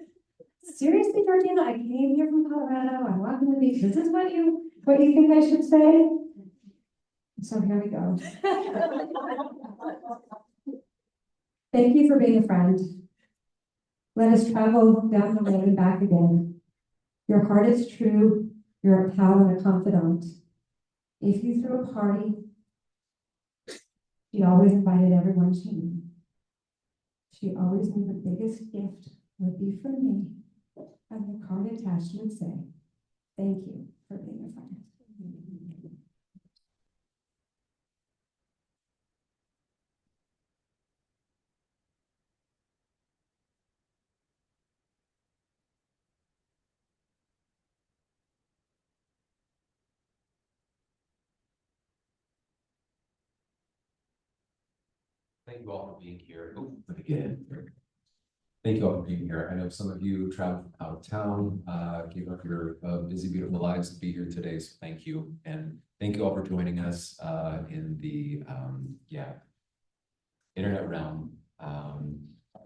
seriously, Georgena, I came here from Colorado, I'm walking the beach, this is what you think I should say? So here we go. Thank you for being a friend. Let us travel down the road and back again. Your heart is true, you're a pal and a confidant. If you threw a party, she always invited everyone she knew. She always knew the biggest gift would be from me, and the card attached would say, thank you for being a friend. Thank you all for being here. Again. Thank you all for being here. I know some of you traveled from out of town, gave up your busy, beautiful lives to be here today. So thank you. And thank you all for joining us in the internet realm.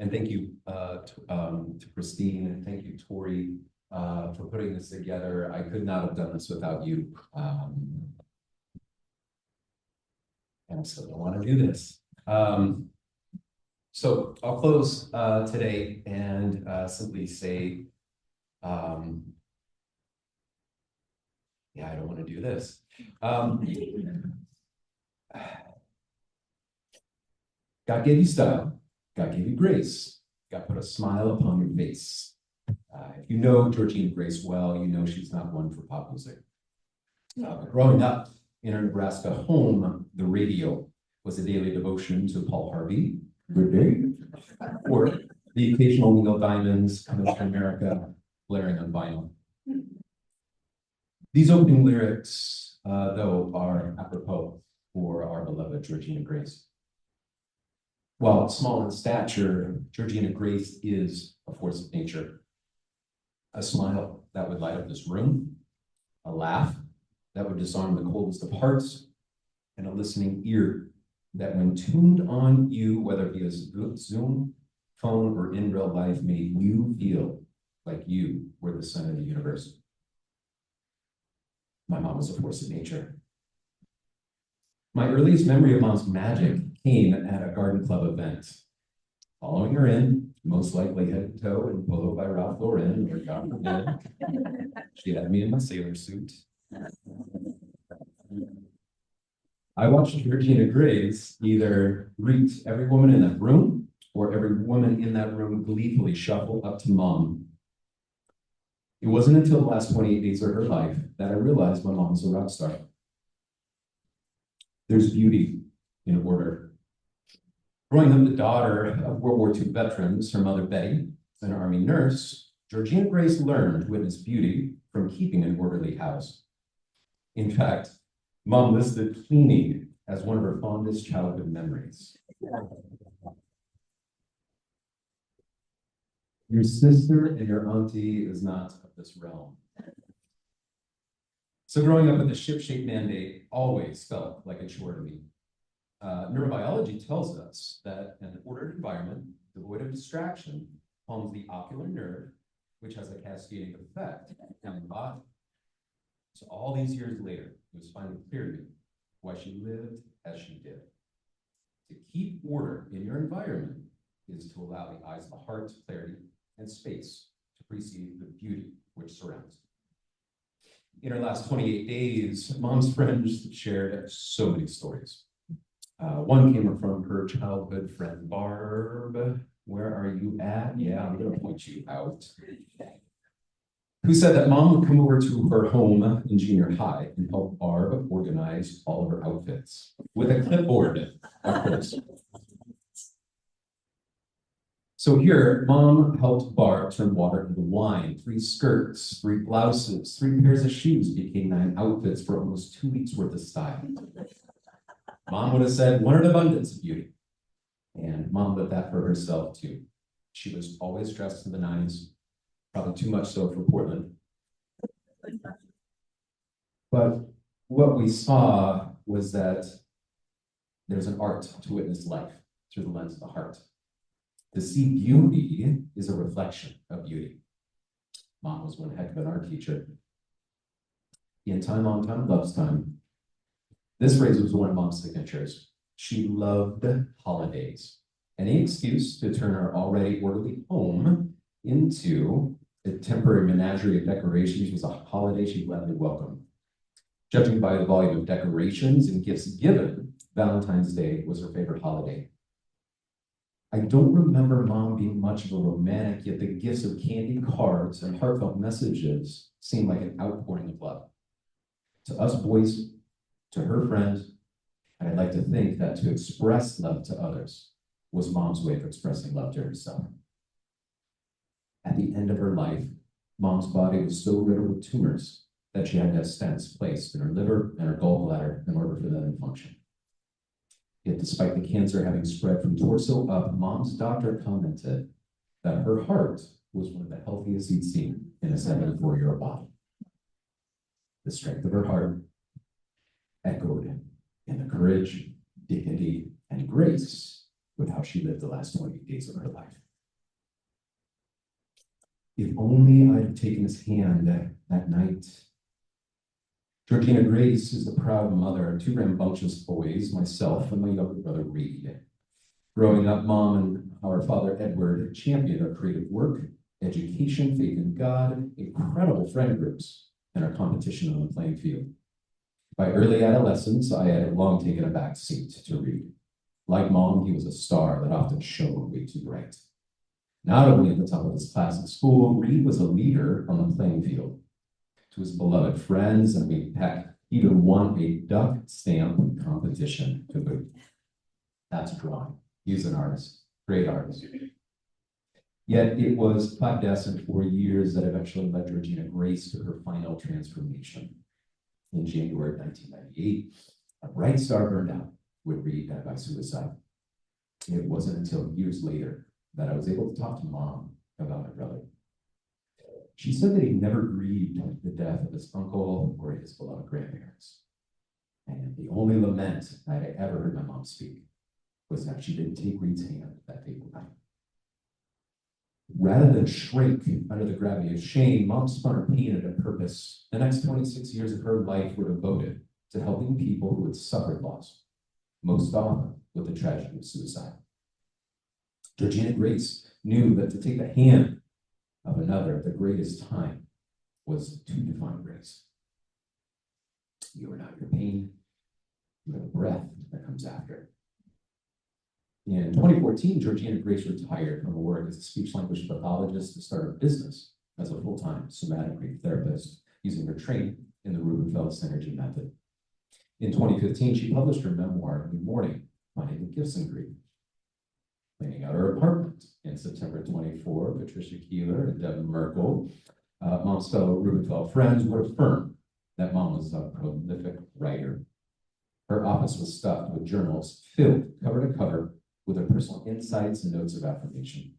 And thank you, to Christine, and thank you, Tori, for putting this together. I could not have done this without you. And so I want to do this. So I'll close, today and, simply say, yeah, I don't want to do this. God gave you style, God gave you grace, God put a smile upon your face. If you know Georgena Grace well, you know she's not one for pop music. Growing up in her Nebraska home, the radio was a daily devotion to Paul Harvey, Good Day, or the occasional Neil Diamond's Coming to America, blaring on vinyl. These opening lyrics, though, are apropos for our beloved Georgena Grace. While small in stature, Georgena Grace is a force of nature. A smile that would light up this room, a laugh that would disarm the coldest of hearts, and a listening ear that when tuned on you, whether via Zoom, phone, or in real life, made you feel like you were the center of the universe. My mom was a force of nature. My earliest memory of mom's magic came at a garden club event. Following her in, most likely head to toe and polo by Ralph Lauren, or God forbid, she had me in my sailor suit. I watched Georgena Grace either greet every woman in that room or every woman in that room gleefully shuffle up to mom. It wasn't until the last 28 days of her life that I realized my mom's a rock star. There's beauty in order. Growing up the daughter of World War II veterans, her mother Betty, an Army nurse, Georgena Grace learned to witness beauty from keeping an orderly house. In fact, mom listed cleaning as one of her fondest childhood memories. Your sister and your auntie is not of this realm. So growing up with the ship-shape mandate always felt like a chore to me. Neurobiology tells us that an ordered environment devoid of distraction calms the ocular nerve, which has a cascading effect on the body. So all these years later, it was finally clear to me why she lived as she did. To keep order in your environment is to allow the eyes of the heart clarity and space to precede the beauty which surrounds. In her last 28 days, mom's friends shared so many stories. One came from her childhood friend, Barb. Where are you at? Yeah, I'm gonna point you out. Who said that mom would come over to her home in junior high and help Barb organize all of her outfits with a clipboard, of course. So here, mom helped Barb turn water into wine. 3 skirts, 3 blouses, 3 pairs of shoes became 9 outfits for almost 2 weeks worth of style. Mom would have said, what an abundance of beauty. And mom did that for herself too. She was always dressed to the nines, probably too much so for Portland. But what we saw was that there's an art to witness life through the lens of the heart. To see beauty is a reflection of beauty. Mom was one heck of an art teacher. In time on time loves time. This phrase was one of mom's signatures. She loved holidays. Any excuse to turn her already orderly home into a temporary menagerie of decorations was a holiday she gladly welcomed. Judging by the volume of decorations and gifts given, Valentine's Day was her favorite holiday. I don't remember mom being much of a romantic, yet the gifts of candy cards and heartfelt messages seemed like an outpouring of love. To us boys, to her friends, and I'd like to think that to express love to others was mom's way of expressing love to herself. At the end of her life, mom's body was so riddled with tumors that she had to have stents placed in her liver and her gallbladder in order for them to function. Yet despite the cancer having spread from torso up, mom's doctor commented that her heart was one of the healthiest he'd seen in a 74-year-old body. The strength of her heart echoed in the courage, dignity, and grace with how she lived the last 20 days of her life. If only I'd taken his hand that night. Georgena Grace is the proud mother of two rambunctious boys, myself and my younger brother Reed. Growing up, Mom and our father Edward championed our creative work, education, faith in God, incredible friend groups, and our competition on the playing field. By early adolescence, I had long taken a back seat to Reed. Like Mom, he was a star that often shone way too bright. Not only at the top of his class at school, Reed was a leader on the playing field. To his beloved friends, and we heck, even won a duck stamp competition to boot. That's drawing. He's an artist, great artist. Yet it was 5 deaths in 4 years that eventually led Georgena Grace to her final transformation. In January 1998, a bright star burned out when Reed died by suicide. It wasn't until years later that I was able to talk to Mom about my brother. She said that he never grieved the death of his uncle or his beloved grandparents. And the only lament I had ever heard my mom speak was that she didn't take Reed's hand that fateful night. Rather than shrink under the gravity of shame, Mom spun her pain into purpose. The next 26 years of her life were devoted to helping people who had suffered loss, most often with the tragedy of suicide. Georgena Grace knew that to take the hand of another at the greatest time was to define grace. You are not your pain, you are the breath that comes after. In 2014, Georgena Grace retired from her work as a speech-language pathologist to start a business as a full-time somatic grief therapist using her training in the Rubenfeld synergy method. In 2015, she published her memoir, New Morning, Finding the Gifts in Grief. Cleaning out her apartment in September 24, Patricia Keeler and Deb Merkel, Mom's fellow Rubenfeld friends, would affirm that Mom was a prolific writer. Her office was stuffed with journals filled cover to cover with her personal insights and notes of affirmation.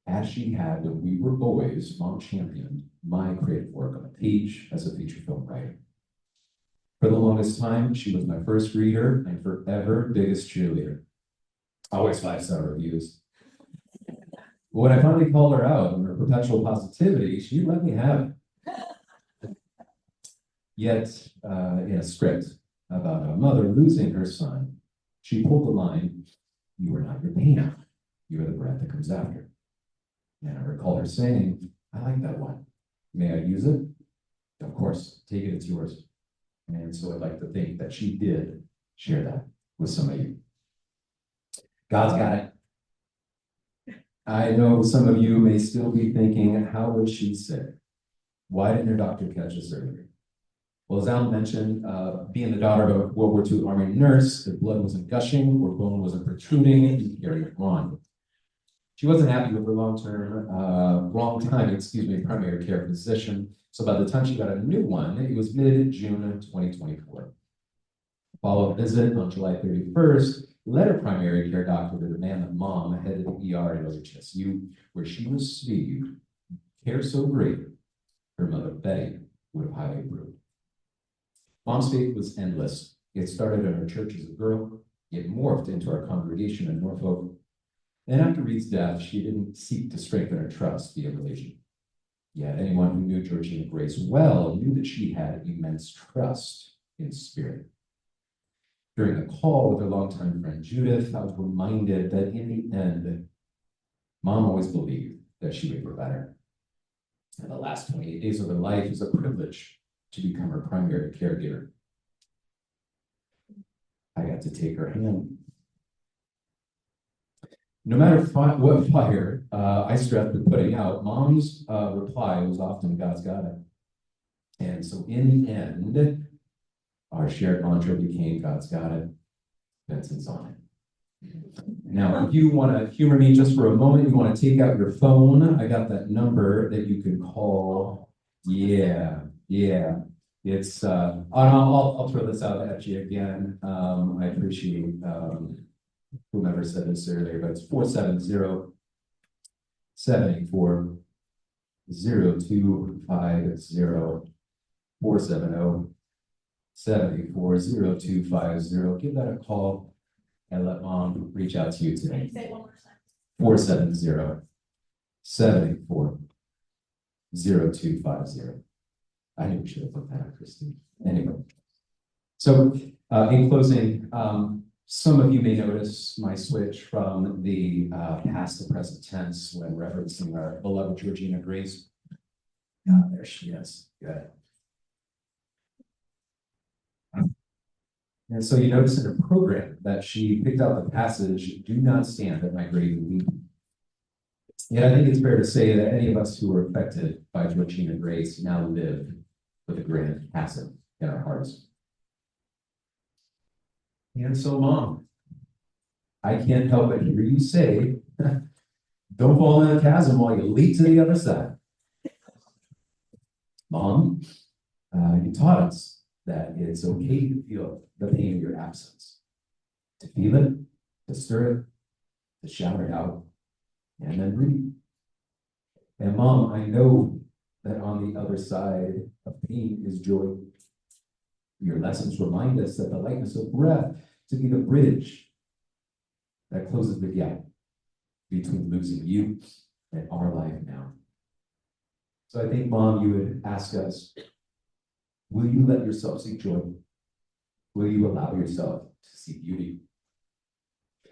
As she had when we were boys, Mom championed my creative work on the page as a feature film writer. For the longest time, she was my first reader and forever biggest cheerleader. Always 5-star reviews. When I finally called her out on her perpetual positivity, she let me have it. Yet, in a script about a mother losing her son, she pulled the line, "You are not your pain, you are the breath that comes after." And I recall her saying, "I like that one. May I use it?" Of course, take it, it's yours. And so I'd like to think that she did share that with some of you. God's got it. I know some of you may still be thinking, how was she sick? Why didn't her doctor catch this earlier? Well, as Al mentioned, being the daughter of a World War II Army nurse, her blood wasn't gushing, her bone wasn't protruding, and carried on. She wasn't happy with her primary care physician. So by the time she got a new one, it was mid-June of 2024. Follow-up visit on July 31st led her primary care doctor to demand that Mom head to the ER at OHSU, where she received care so great, her mother Betty would have highly approved. Mom's faith was endless. It started in her church as a girl. It morphed into our congregation in Norfolk. And after Reed's death, she didn't seek to strengthen her trust via religion. Yet anyone who knew Georgena Grace well knew that she had immense trust in spirit. During a call with her longtime friend Judith, I was reminded that in the end, Mom always believed that she would get better. And the last 28 days of her life was a privilege to become her primary caregiver. I got to take her hand. No matter what fire I stressed with putting out, Mom's reply was often, "God's got it." And so in the end, our shared mantra became, "God's got it, Benson's on it." Now, if you want to humor me just for a moment, you want to take out your phone, I got that number that you can call. Yeah. It's, I'll throw this out at you again. I appreciate whomever said this earlier, but it's 470-784-0250, 470-784-0250. Give that a call and let Mom reach out to you today. Say it one more time. 470-784-0250. 0250. I knew we should have put that up, Christine. Anyway. So, in closing, some of you may notice my switch from the past to present tense when referencing our beloved Georgena Grace. There she is. Good. And so you notice in her program that she picked out the passage, "Do not stand at my grave and weep." Yet I think it's fair to say that any of us who were affected by Georgena Grace now live with a grand chasm in our hearts. And so, Mom, I can't help but hear you say, don't fall in the chasm while you leap to the other side. Mom, you taught us that it's okay to feel the pain of your absence, to feel it, to stir it, to shout it out, and then breathe. And Mom, I know that on the other side of pain is joy. Your lessons remind us that the lightness of breath to be the bridge that closes the gap between losing you and our life now. So I think, Mom, you would ask us, will you let yourself see joy? Will you allow yourself to see beauty?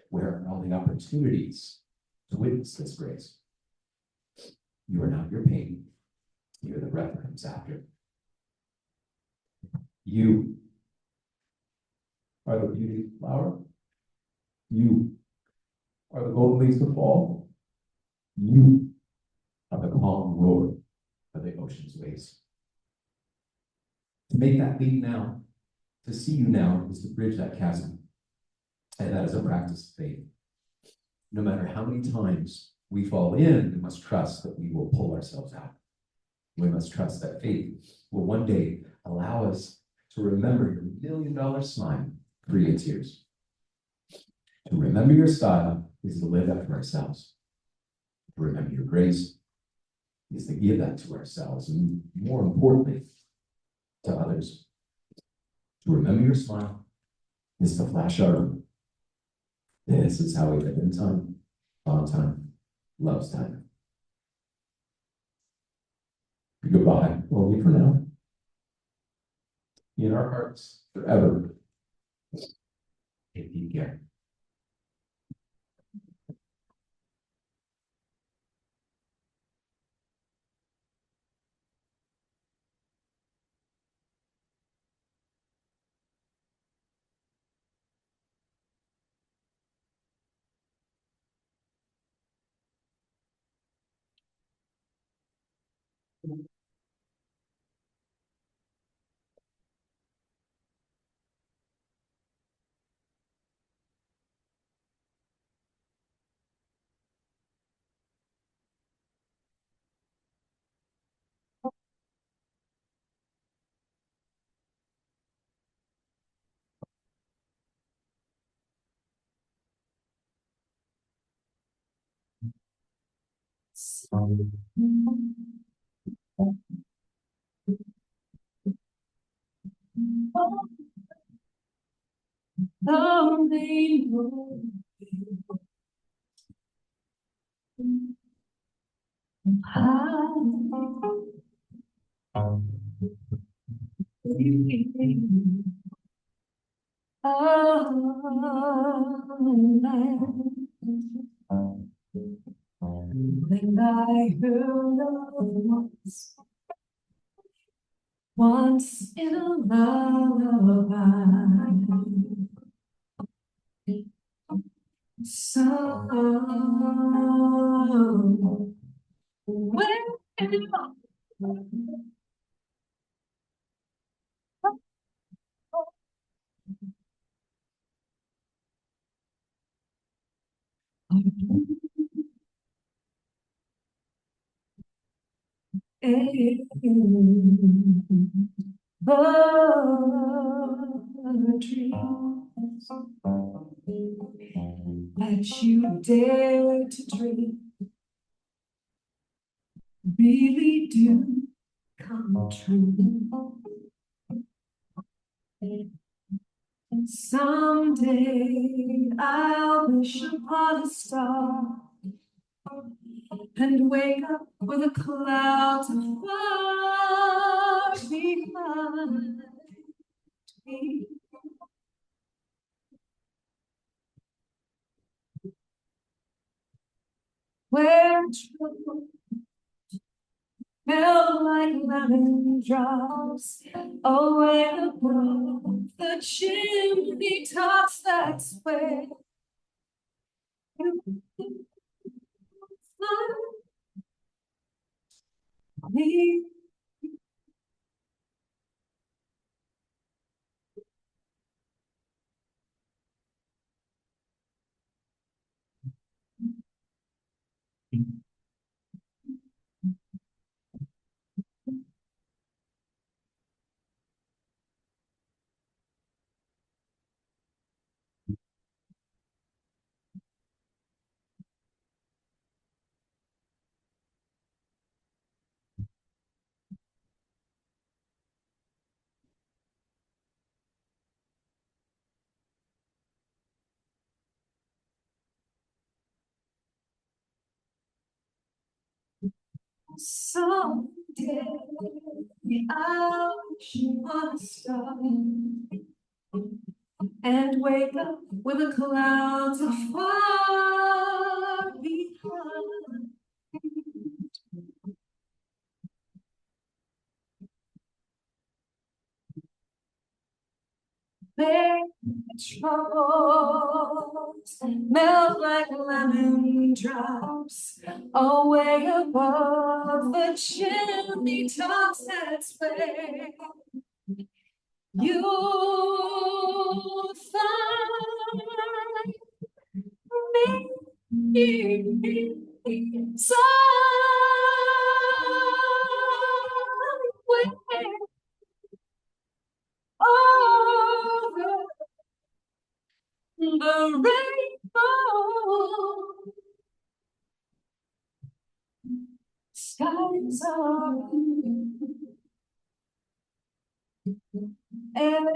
Where are all the opportunities to witness this grace? You are not your pain. You are the breath that comes after. You are the beauty flower. You are the golden leaves to fall. You are the calm roar of the ocean's waves. To make that leap now, to see you now, is to bridge that chasm. And that is a practice of faith. No matter how many times we fall in, we must trust that we will pull ourselves out. We must trust that faith will one day allow us to remember your $1 million smile through your tears. To remember your style is to live after ourselves. To remember your grace is to give that to ourselves, and more importantly, to others. To remember your smile is to flash our own. This is how we live in time, on time, loves time. Goodbye, only for now. In our hearts, forever. If you care. When I heard of once in a lullaby, so when the dreams that you dare to dream really do come true. Someday I'll wish upon a star and wake up with the clouds far behind me. Where trouble felt like lemon drops away above the chimney tops. That's where you find me. Someday I'll wish on a star and wake up with the clouds far behind. Their troubles melt like lemon drops away above the chimney tops. That's where you'll find me somewhere over the rainbow. Skies are blue and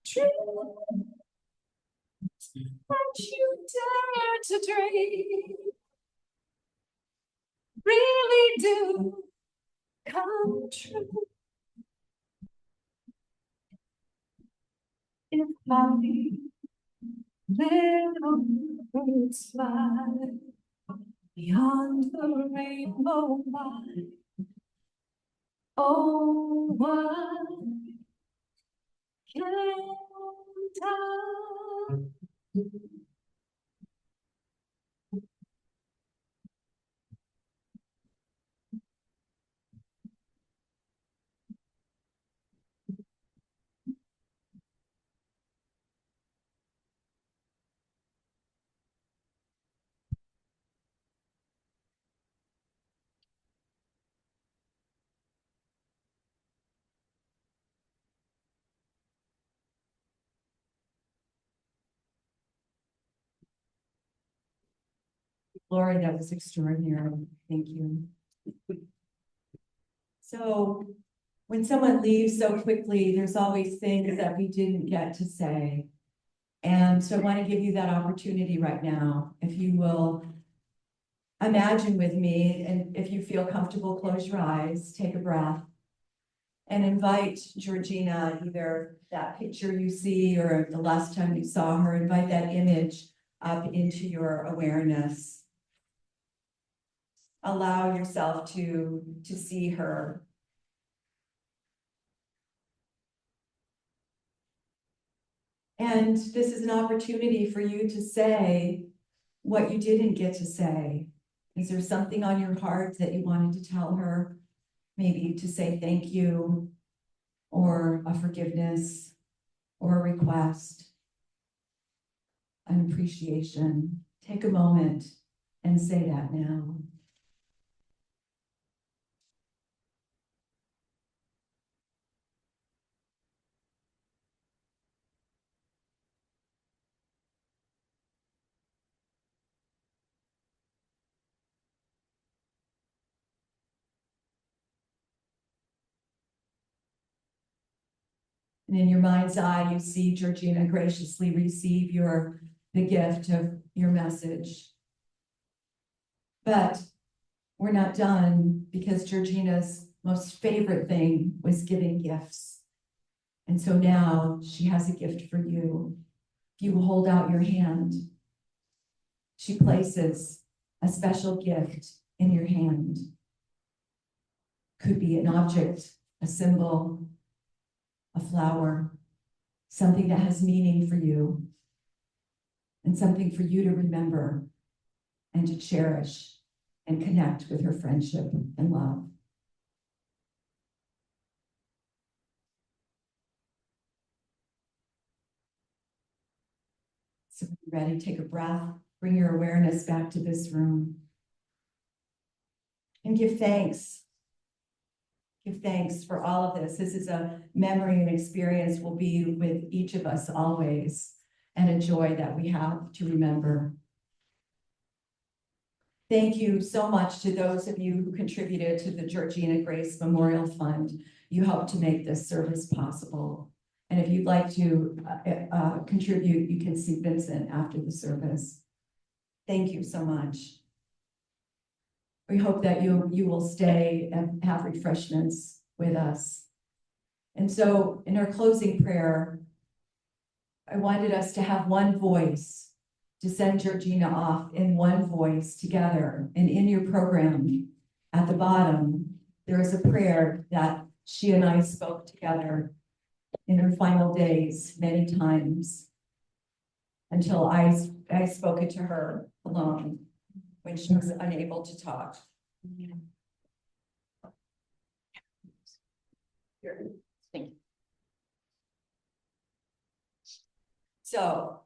dreams that you dare to dream really do come true. If happy little birds fly beyond the rainbow line, oh, what can't I? Lori, that was extraordinary. Thank you. So when someone leaves so quickly, there's always things that we didn't get to say. And so I want to give you that opportunity right now. If you will imagine with me, and if you feel comfortable, close your eyes, take a breath, and invite Georgina, either that picture you see or the last time you saw her, invite that image up into your awareness. Allow yourself to see her. And this is an opportunity for you to say what you didn't get to say. Is there something on your heart that you wanted to tell her? Maybe to say thank you, or a forgiveness, or a request, an appreciation. Take a moment and say that now. And in your mind's eye, you see Georgena graciously receive the gift of your message. But we're not done, because Georgina's most favorite thing was giving gifts. And so now she has a gift for you. If you hold out your hand, she places a special gift in your hand. Could be an object, a symbol, a flower, something that has meaning for you, and something for you to remember and to cherish and connect with her friendship and love. So when you're ready, take a breath, bring your awareness back to this room, and give thanks. Give thanks for all of this. This is a memory and experience will be with each of us always, and a joy that we have to remember. Thank you so much to those of you who contributed to the Georgena Grace Memorial Fund. You helped to make this service possible. And if you'd like to contribute, you can see Vincent after the service. Thank you so much. We hope that you will stay and have refreshments with us. And so in our closing prayer, I wanted us to have one voice, to send Georgena off in one voice together. And in your program at the bottom, there is a prayer that she and I spoke together in her final days many times, until I spoke it to her alone when she was unable to talk. Thank you. So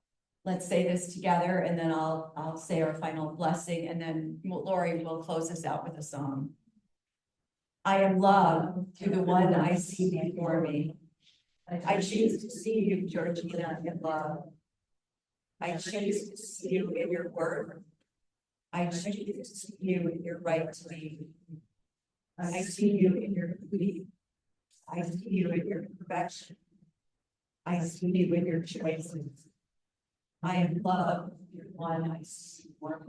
let's say this together, and then I'll say our final blessing, and then Lori will close us out with a song. I am loved through the one I see before me. I choose to see you, Georgena, in love. I choose to see you in your worth. I choose to see you in your right to lead. I see you in your beauty. I see you in your perfection. I see you in your choices. I am loved, your one I see more.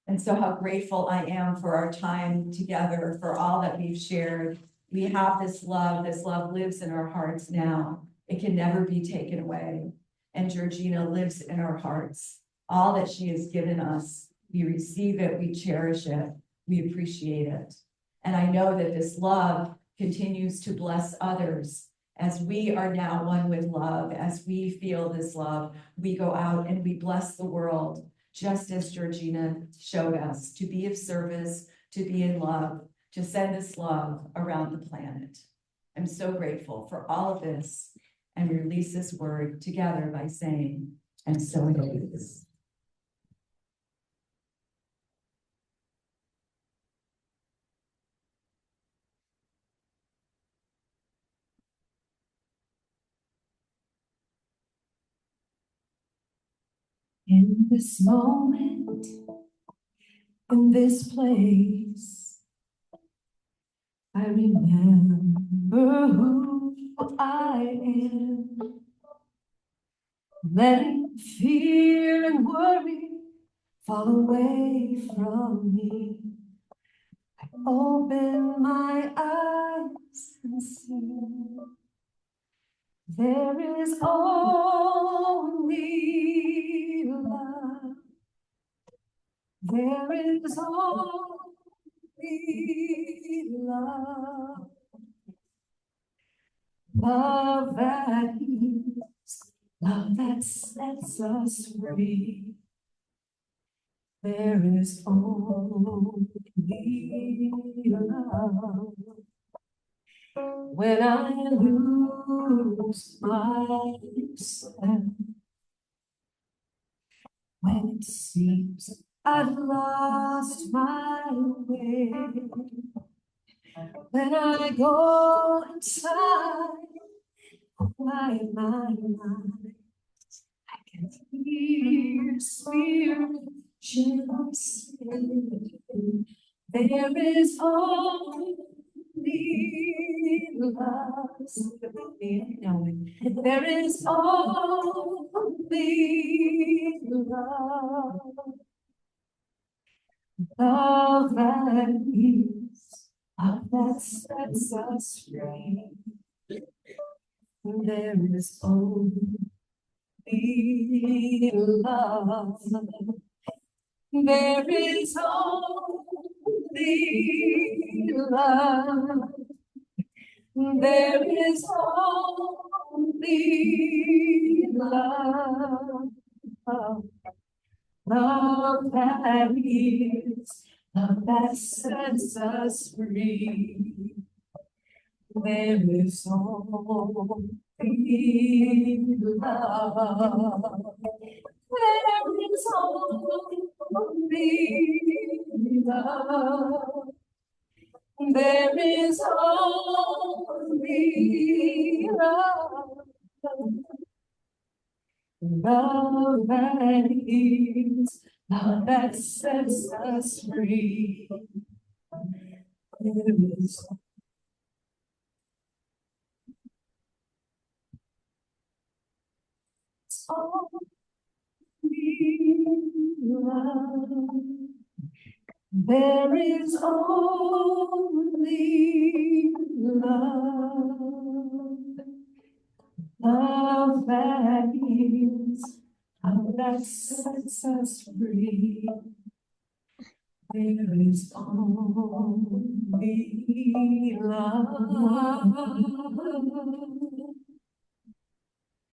And so how grateful I am for our time together, for all that we've shared. We have this love lives in our hearts now. It can never be taken away. And Georgena lives in our hearts. All that she has given us, we receive it, we cherish it, we appreciate it. And I know that this love continues to bless others. As we are now one with love, as we feel this love, we go out and we bless the world, just as Georgena showed us, to be of service, to be in love, to send this love around the planet. I'm so grateful for all of this, and we release this word together by saying, and so it is. In this moment, in this place, I remember who I am. Letting fear and worry fall away from me. I open my eyes and see there is only love. There is only love. Love that heals, love that sets us free. There is only love. When I lose myself, when it seems I've lost my way, when I go inside, quiet my mind, I can hear spirit gently say, there is only There is only love. Love that heals, love that sets us free. There is only love. There is only love. There is only love. Love that heals, love that sets us free. There is only love. There is only love. There is only love. Love that heals, love that sets us free. There is only love. There is only love. Love that heals, love that sets us free. There is only love.